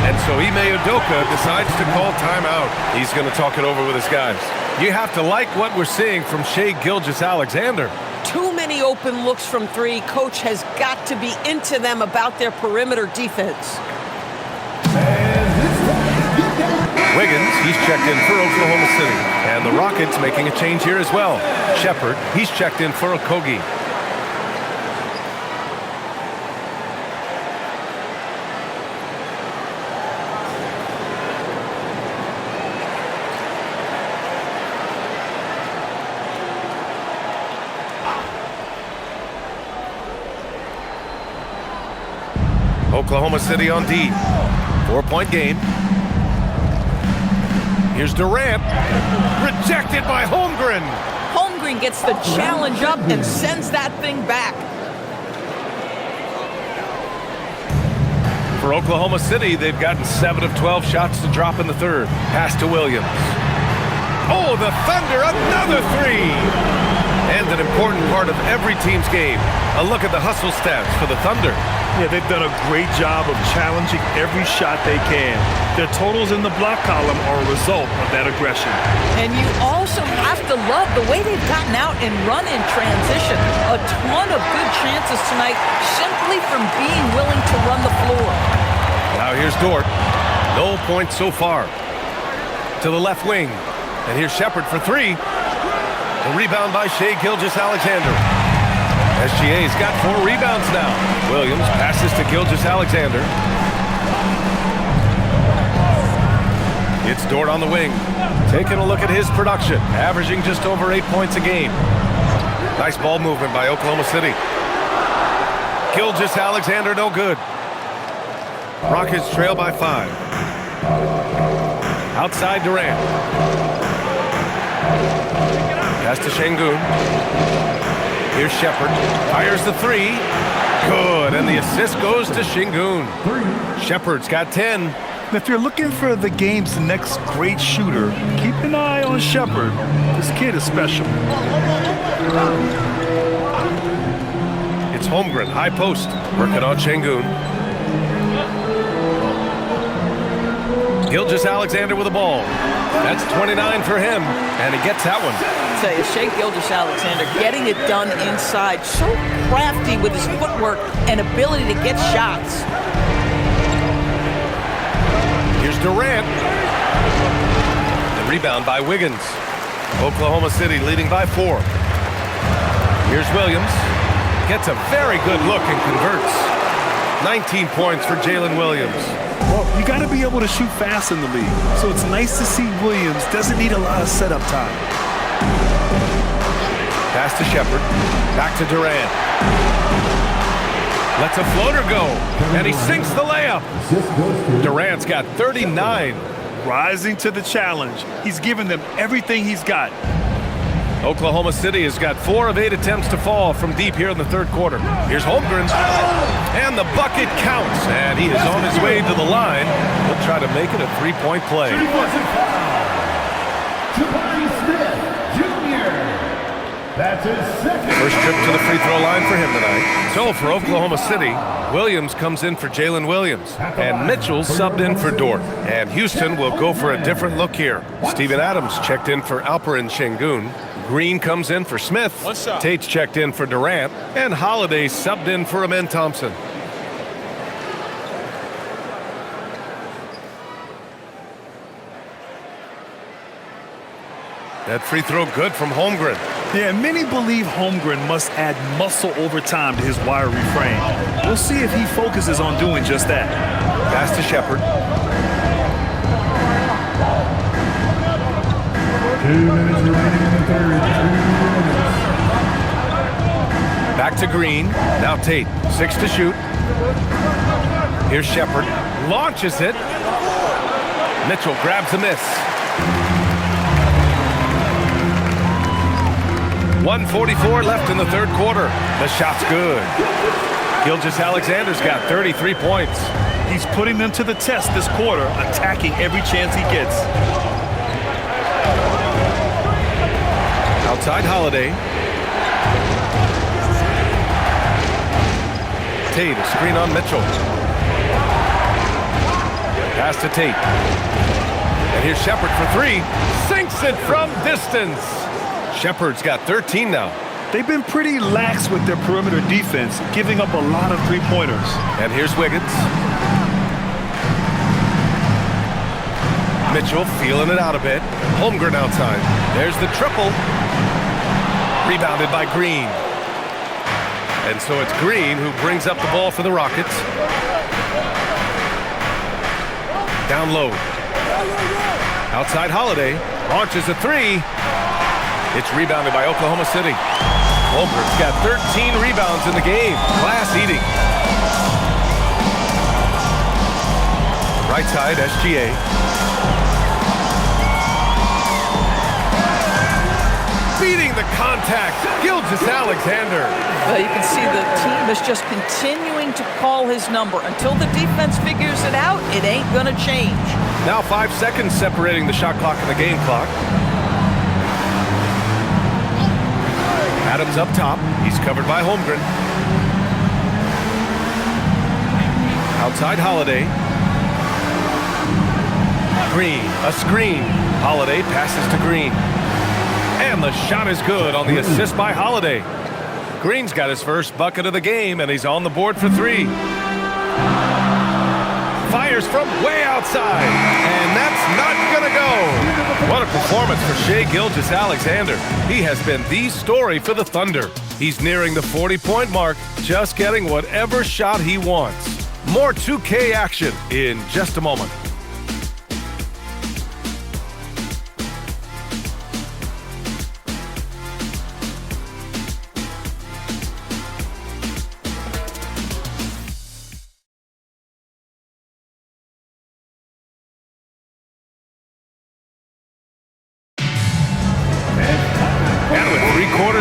And so Ime Udoka decides to call timeout. He's going to talk it over with his guys. You have to like what we're seeing from Shai Gilgeous-Alexander. Too many open looks from three. Coach has got to be into them about their perimeter defense. Wiggins, he's checked in for Oklahoma City. And the Rockets making a change here as well. Shepard, he's checked in for Okogie. Oklahoma City on D. 4-point game. Here's Durant. Rejected by Holmgren. Holmgren gets the challenge up and sends that thing back. For Oklahoma City, they've gotten 7 of 12 shots to drop in the third. Pass to Williams. Oh, the Thunder, another three! And an important part of every team's game. A look at the hustle stats for the Thunder. Yeah, they've done a great job of challenging every shot they can. Their totals in the block column are a result of that aggression. And you also have to love the way they've gotten out and run in transition. A ton of good chances tonight simply from being willing to run the floor. Now here's Dort. No points so far. To the left wing. And here's Shepard for three. The rebound by Shai Gilgeous-Alexander. SGA's got 4 rebounds now. Williams passes to Gilgeous-Alexander. It's Dort on the wing. Taking a look at his production. Averaging just over 8 points a game. Nice ball movement by Oklahoma City. Gilgeous-Alexander no good. Rockets trail by 5. Outside Durant. Pass to Şengün. Here's Shepard. Fires the three. Good. And the assist goes to Şengün. Shepard's got 10. If you're looking for the game's next great shooter, keep an eye on Shepard. This kid is special. It's Holmgren, high post. Working on Şengün. Gilgeous-Alexander with the ball. That's 29 for him. And he gets that one. I tell you, Shai Gilgeous-Alexander getting it done inside. So crafty with his footwork and ability to get shots. Here's Durant. The rebound by Wiggins. Oklahoma City leading by 4. Here's Williams. Gets a very good look and converts. 19 points for Jalen Williams. Well, you got to be able to shoot fast in the league. So it's nice to see Williams doesn't need a lot of setup time. Pass to Shepard. Back to Durant. Lets a floater go. And he sinks the layup. Durant's got 39. Rising to the challenge. He's given them everything he's got. Oklahoma City has got 4 of 8 attempts to fall from deep here in the third quarter. Here's Holmgren. And the bucket counts. And he is on his way to the line. He'll try to make it a 3-point play. That's his second. First trip to the free throw line for him tonight. So for Oklahoma City, Williams comes in for Jalen Williams. And Mitchell subbed in for Dort. And Houston will go for a different look here. Steven Adams checked in for Alperen Şengün. Green comes in for Smith. Tate's checked in for Durant. And Holiday subbed in for Amen Thompson. That free throw good from Holmgren. Yeah, many believe Holmgren must add muscle over time to his wiry frame. We'll see if he focuses on doing just that. Pass to Shepard. 2 minutes remaining in the third. 2 minutes. Back to Green. Now Tate. 6 to shoot. Here's Shepard. Launches it. Mitchell grabs a miss. 1:44 left in the third quarter. The shot's good. Gilgeous-Alexander's got 33 points. He's putting them to the test this quarter, attacking every chance he gets. Outside Holiday. Tate, a screen on Mitchell. Pass to Tate. And here's Shepard for 3. Sinks it from distance. Shepard's got 13 now. They've been pretty lax with their perimeter defense, giving up a lot of three-pointers. And here's Wiggins. Mitchell feeling it out a bit. Holmgren outside. There's the triple. Rebounded by Green. And so it's Green who brings up the ball for the Rockets. Down low. Outside Holiday. Launches a three. It's rebounded by Oklahoma City. Holmgren's got 13 rebounds in the game. Class eating. Right side, SGA. Beating the contact, Gilgeous-Alexander. You can see the team is just continuing to call his number. Until the defense figures it out, it ain't gonna change. Now 5 seconds separating the shot clock and the game clock. Adams up top. He's covered by Holmgren. Outside Holiday. Green, a screen. Holiday passes to Green. And the shot is good on the assist by Holiday. Green's got his first bucket of the game, and he's on the board for three. Fires from way outside, and that's not gonna go. What a performance for Shai Gilgeous-Alexander. He has been the story for the Thunder. He's nearing the 40-point mark, just getting whatever shot he wants. More 2K action in just a moment.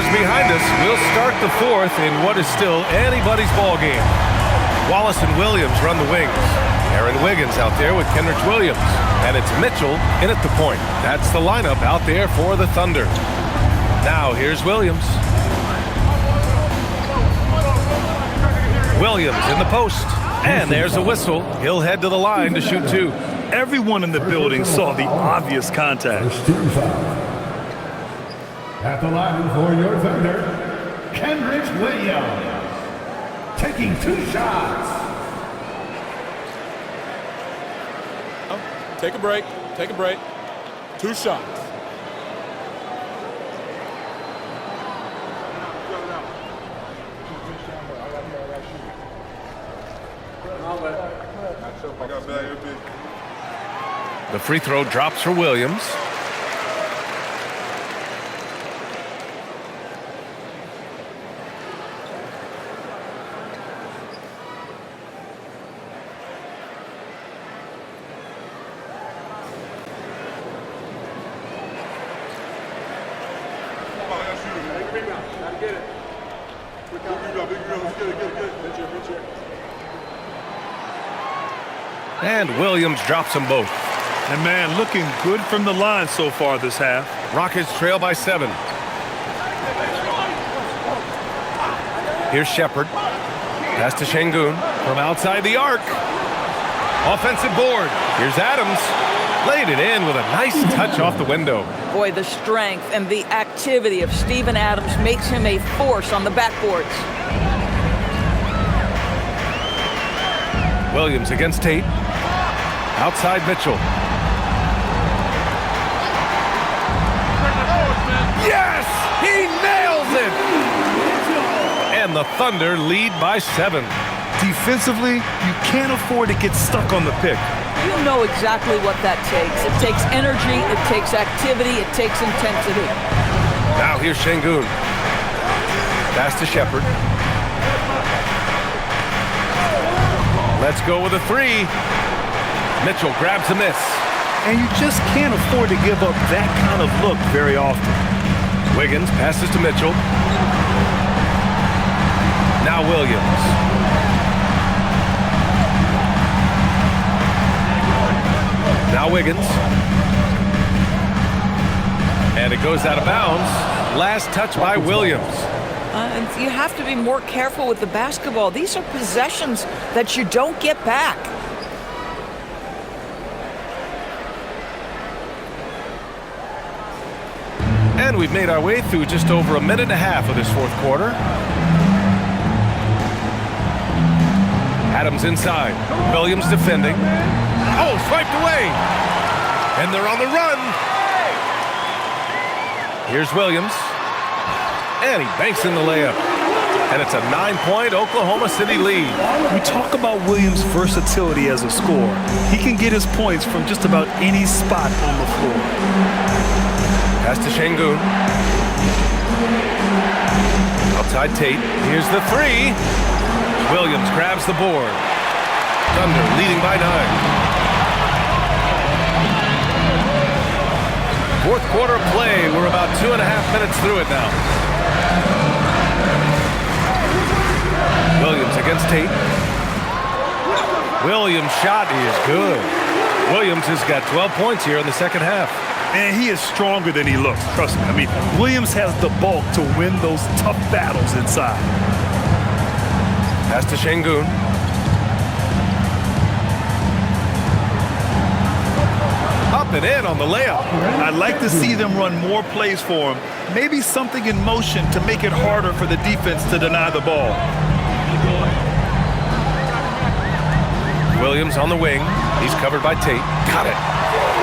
Behind us, we'll start the fourth in what is still anybody's ball game. Wallace and Williams run the wings. Aaron Wiggins out there with Kenrich Williams. And it's Mitchell in at the point. That's the lineup out there for the Thunder. Now here's Williams. Williams in the post. And there's a whistle. He'll head to the line to shoot two. Everyone in the building saw the obvious contact. At the line for your Thunder, Kenrich Williams, taking 2 shots. Oh, take a break. Take a break. 2 shots. The free throw drops for Williams. And Williams drops them both. And man, looking good from the line so far this half. Rockets trail by 7. Here's Shepard. Pass to Şengün from outside the arc. Offensive board. Here's Adams. Laid it in with a nice touch off the window. Boy, the strength and the activity of Steven Adams makes him a force on the backboards. Williams against Tate. Outside Mitchell. Yes! He nails it! And the Thunder lead by 7. Defensively, you can't afford to get stuck on the pick. You know exactly what that takes. It takes energy, it takes activity, it takes intensity. Now here's Şengün. Pass to Shepard. Let's go with a 3. Mitchell grabs a miss. And you just can't afford to give up that kind of look very often. Wiggins passes to Mitchell. Now Williams. Now Wiggins. And it goes out of bounds. Last touch by Williams. And you have to be more careful with the basketball. These are possessions that you don't get back. And we've made our way through just over a minute and a half of this fourth quarter. Adams inside. Williams defending. Oh, swiped away. And they're on the run. Here's Williams. And he banks in the layup. And it's a 9-point Oklahoma City lead. We talk about Williams' versatility as a scorer. He can get his points from just about any spot on the floor. Pass to Şengün. Outside Tate. Here's the three. Williams grabs the board. Thunder leading by 9. Fourth quarter play. We're about 2.5 minutes through it now. Williams against Tate. Williams' shot is good. Williams has got 12 points here in the second half. And he is stronger than he looks, trust me. I mean, Williams has the bulk to win those tough battles inside. Pass to Şengün. Up and in on the layup. I'd like to see them run more plays for him. Maybe something in motion to make it harder for the defense to deny the ball. Williams on the wing. He's covered by Tate. Got it.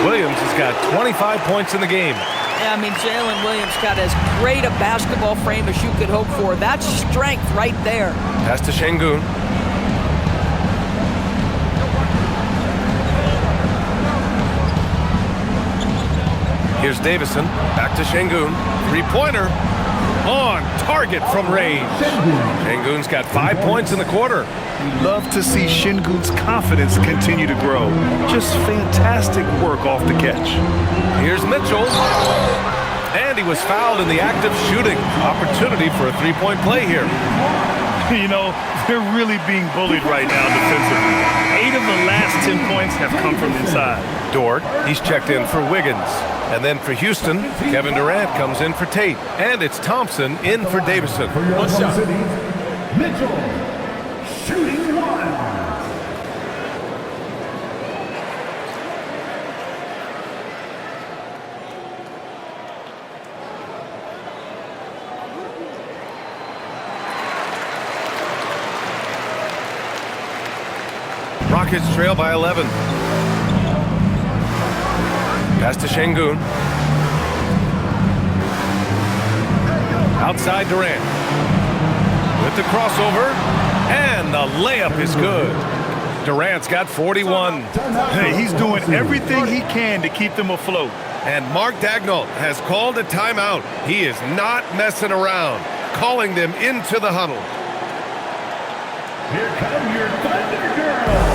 Williams has got 25 points in the game. Yeah, I mean, Jalen Williams got as great a basketball frame as you could hope for. That's strength right there. Pass to Şengün. Here's Davison. Back to Şengün. Three-pointer. On target from range. Şengün's got 5 points in the quarter. We love to see Şengün's confidence continue to grow. Just fantastic work off the catch. Here's Mitchell. And he was fouled in the act of shooting. Opportunity for a three-point play here. You know, they're really being bullied right now defensively. 8 of the last 10 points have come from inside. Dort, he's checked in for Wiggins. And then for Houston, Kevin Durant comes in for Tate. And it's Thompson in for Davison. For your City, Mitchell, shooting one. Rockets trail by 11. Pass to Şengün. Outside Durant. With the crossover. And the layup is good. Durant's got 41. Hey, he's doing everything he can to keep them afloat. And Mark Daigneault has called a timeout. He is not messing around. Calling them into the huddle. Here come your Thunder Girls.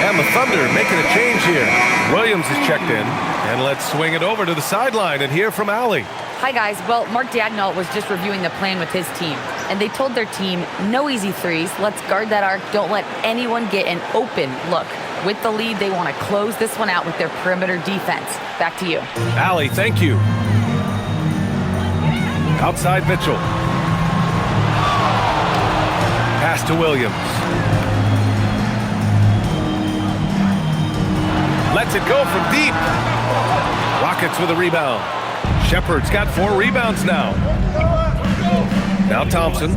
And the Thunder making a change here. Williams is checked in. And let's swing it over to the sideline and hear from Allie. Hi, guys. Well, Mark Daigneault was just reviewing the plan with his team. And they told their team, no easy threes. Let's guard that arc. Don't let anyone get an open look. With the lead, they want to close this one out with their perimeter defense. Back to you. Allie, thank you. Outside Mitchell. Pass to Williams. Lets it go from deep. Rockets with a rebound. Shepard's got 4 rebounds now. Now Thompson.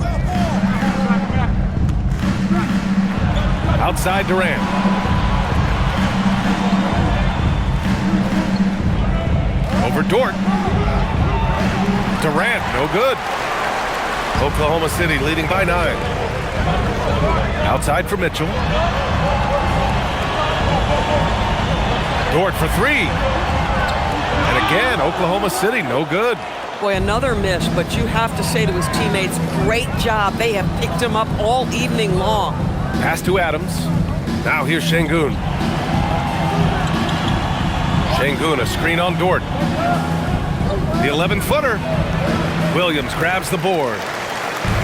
Outside Durant. Over Dort. Durant, no good. Oklahoma City leading by 9. Outside for Mitchell. Dort for 3. And again, Oklahoma City, no good. Boy, another miss, but you have to say to his teammates, great job. They have picked him up all evening long. Pass to Adams. Now here's Şengün. Şengün, a screen on Dort. The 11-footer. Williams grabs the board.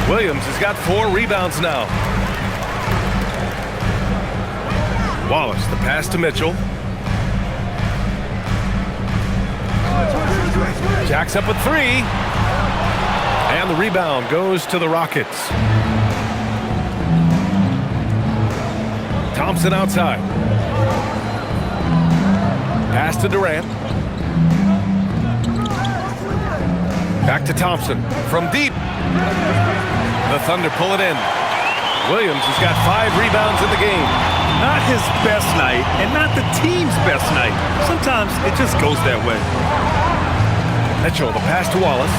Williams has got 4 rebounds now. Wallace, the pass to Mitchell. Jacks up with 3. And the rebound goes to the Rockets. Thompson outside. Pass to Durant. Back to Thompson. From deep. The Thunder pull it in. Williams has got 5 rebounds in the game. Not his best night, and not the team's best night. Sometimes it just goes that way. Mitchell, the pass to Wallace.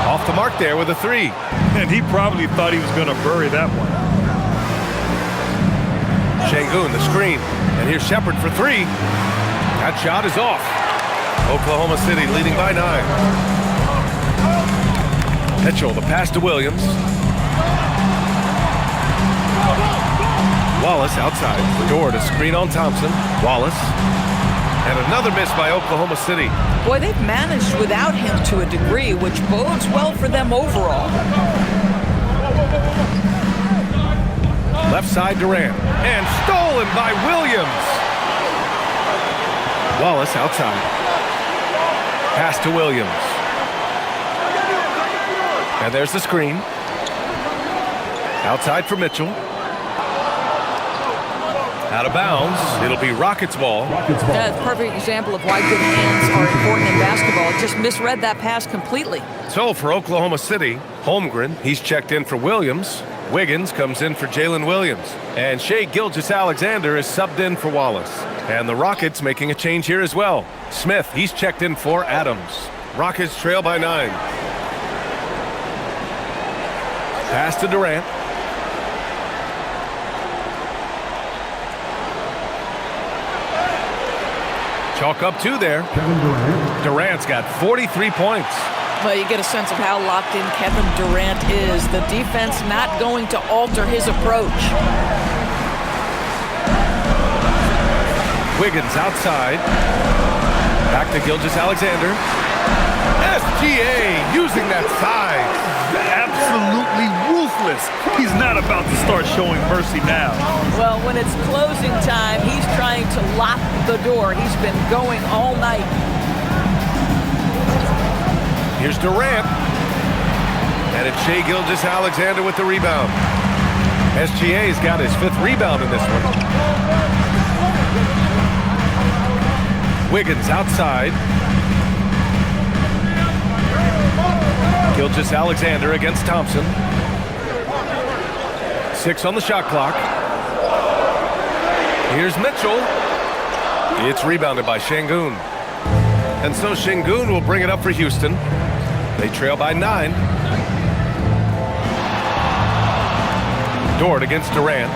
Off the mark there with a 3. And he probably thought he was going to bury that one. Şengün, the screen. And here's Shepard for 3. That shot is off. Oklahoma City leading by 9. Mitchell, the pass to Williams. Wallace outside. Dort, a screen on Thompson. Wallace. And another miss by Oklahoma City. Boy, they've managed without him to a degree, which bodes well for them overall. Left side Durant. And stolen by Williams. Wallace outside. Pass to Williams. And there's the screen. Outside for Mitchell. Out of bounds. It'll be Rockets ball. That's a perfect example of why good hands are important in basketball. Just misread that pass completely. So for Oklahoma City, Holmgren, he's checked in for Williams. Wiggins comes in for Jalen Williams. And Shai Gilgeous-Alexander is subbed in for Wallace. And the Rockets making a change here as well. Smith, he's checked in for Adams. Rockets trail by 9. Pass to Durant. Chalk up 2 there. Durant's got 43 points. Well, you get a sense of how locked in Kevin Durant is. The defense not going to alter his approach. Wiggins outside. Back to Gilgeous-Alexander. SGA using that size. Absolutely ruthless. He's not about to start showing mercy now. Well, when it's closing time, he's trying to lock the door. He's been going all night. Here's Durant. And it's Shai Gilgeous-Alexander with the rebound. SGA's got his 5th rebound in this one. Wiggins outside. Gilgeous-Alexander against Thompson. 6 on the shot clock. Here's Mitchell. It's rebounded by Şengün. And so Şengün will bring it up for Houston. They trail by 9. Dort against Durant.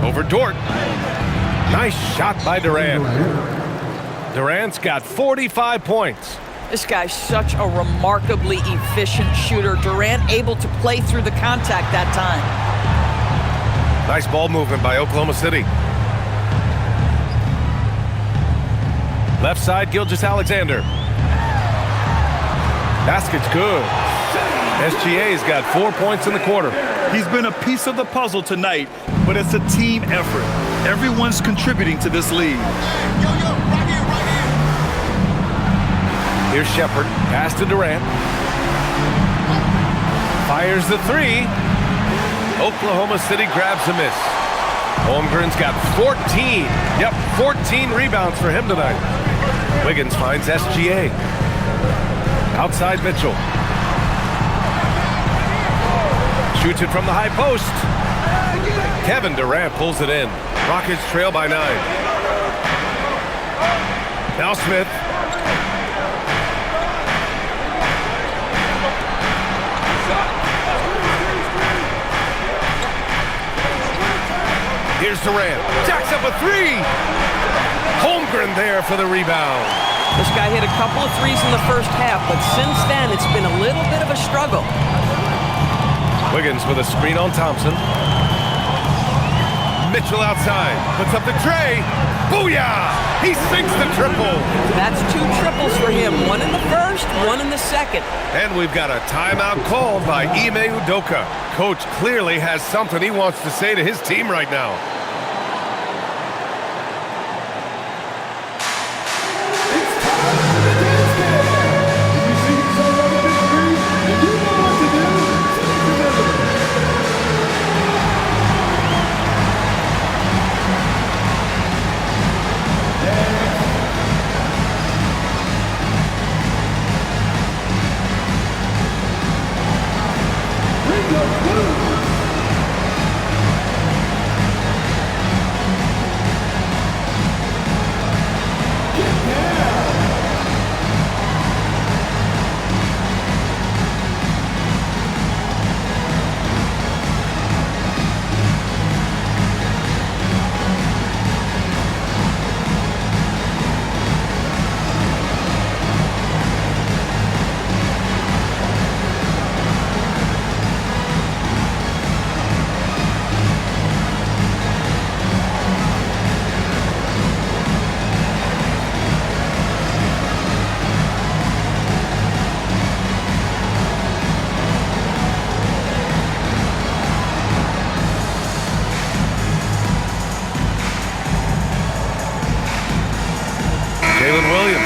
Over Dort. Nice shot by Durant. Durant's got 45 points. This guy's such a remarkably efficient shooter. Durant able to play through the contact that time. Nice ball movement by Oklahoma City. Left side, Gilgeous-Alexander. Basket's good. SGA's got 4 points in the quarter. He's been a piece of the puzzle tonight, but it's a team effort. Everyone's contributing to this lead. Here's Shepard. Pass to Durant. Fires the 3. Oklahoma City grabs a miss. Holmgren's got 14. Yep, 14 rebounds for him tonight. Wiggins finds SGA. Outside Mitchell. Shoots it from the high post. Kevin Durant pulls it in. Rockets trail by 9. Now Smith. Here's Durant. Jacks up a 3. Holmgren there for the rebound. This guy hit a couple of threes in the first half, but since then it's been a little bit of a struggle. Wiggins with a screen on Thompson. Mitchell outside. Puts up the tray. Booyah! He sinks the triple. That's 2 triples for him. 1 in the first, 1 in the second. And we've got a timeout called by Ime Udoka. Coach clearly has something he wants to say to his team right now.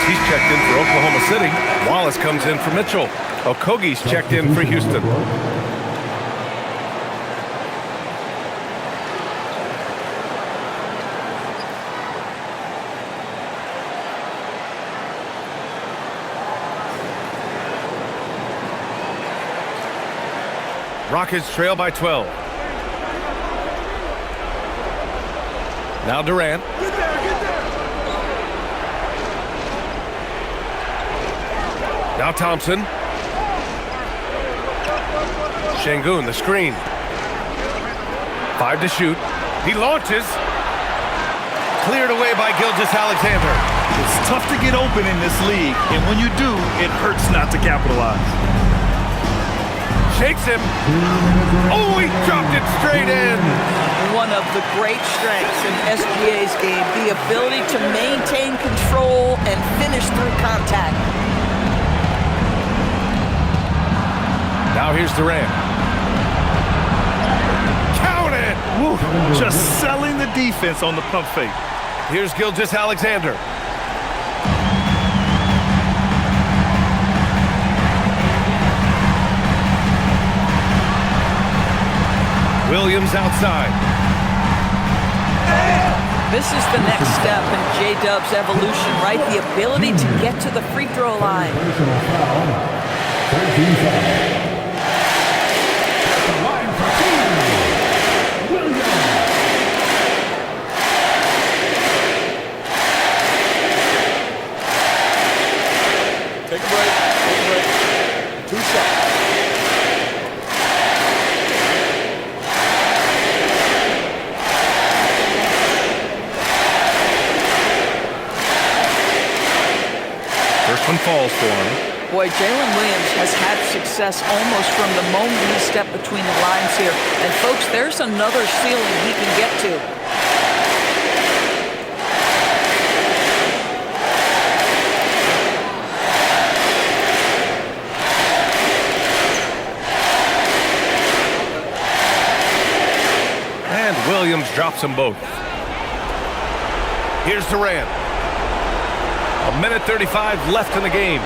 He's checked in for Oklahoma City. Wallace comes in for Mitchell. Okogie's checked in for Houston. Rockets trail by 12. Now Durant. Now Thompson. Şengün, the screen. 5 to shoot. He launches. Cleared away by Gilgeous-Alexander. It's tough to get open in this league, and when you do, it hurts not to capitalize. Shakes him. Oh, he dropped it straight in. One of the great strengths in SGA's game, the ability to maintain control and finish through contact. Now here's Durant. Count it! Woo. Just selling the defense on the pump fake. Here's Gilgeous-Alexander. Williams outside. This is the next step in J-Dub's evolution, right? The ability to get to the free throw line. Take a break. Take a break. 2 shots. First one falls for him. Boy, Jalen Williams has had success almost from the moment he stepped between the lines here. And folks, there's another ceiling he can get to. And Williams drops them both. Here's Durant. 1:35 left in the game.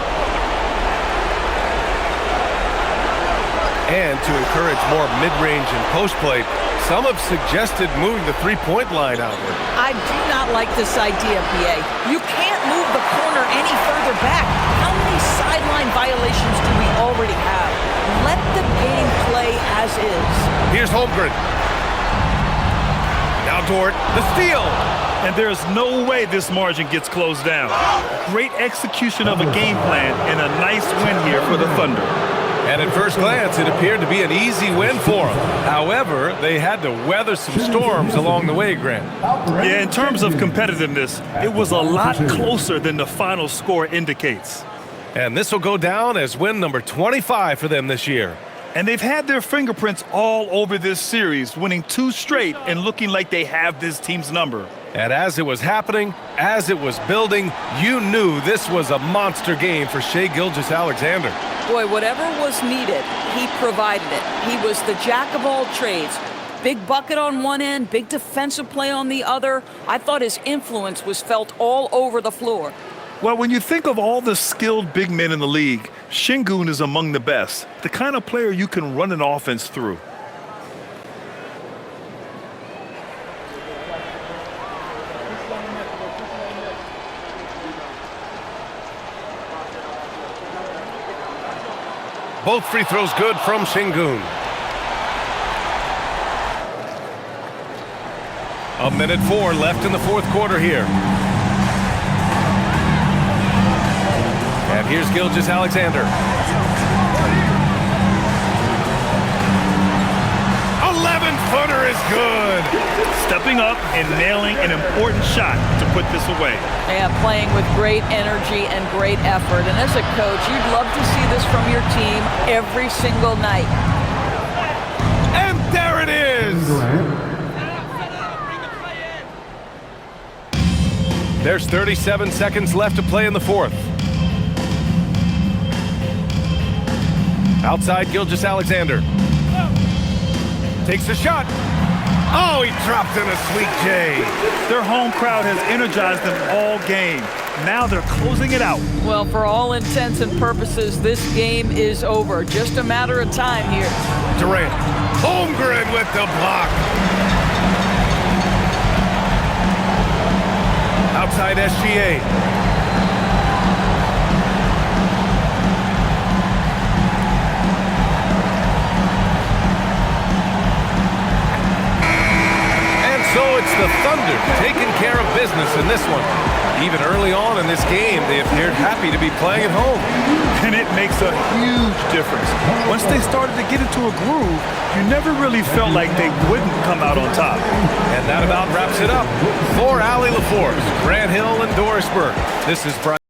And to encourage more mid-range and post-play, some have suggested moving the three-point line outward. I do not like this idea, PA. You can't move the corner any further back. How many sideline violations do we already have? Let the game play as is. Here's Holmgren. Now Dort, the steal. And there's no way this margin gets closed down. Great execution of a game plan and a nice win here for the Thunder. And at first glance, it appeared to be an easy win for them. However, they had to weather some storms along the way, Grant. Yeah, in terms of competitiveness, it was a lot closer than the final score indicates. And this will go down as win number 25 for them this year. And they've had their fingerprints all over this series, winning 2 straight and looking like they have this team's number. And as it was happening, as it was building, you knew this was a monster game for Shai Gilgeous-Alexander. Boy, whatever was needed, he provided it. He was the jack of all trades. Big bucket on one end, big defensive play on the other. I thought his influence was felt all over the floor. Well, when you think of all the skilled big men in the league, Şengün is among the best, the kind of player you can run an offense through. Both free throws good from Şengün. 1:04 left in the fourth quarter here. And here's Gilgeous-Alexander. 11-footer is good. Stepping up and nailing an important shot to put this away. Yeah, playing with great energy and great effort. And as a coach, you'd love to see this from your team every single night. And there it is. There's 37 seconds left to play in the fourth. Outside Gilgeous-Alexander. Takes a shot. Oh, he dropped in a sweet J. Their home crowd has energized them all game. Now they're closing it out. Well, for all intents and purposes, this game is over. Just a matter of time here. Durant. Holmgren with the block. Outside SGA. So it's the Thunder taking care of business in this one. Even early on in this game, they appeared happy to be playing at home. And it makes a huge difference. Once they started to get into a groove, you never really felt like they wouldn't come out on top. And that about wraps it up. For Allie LaForce, Grant Hill, and Doris Burke, this is Brian.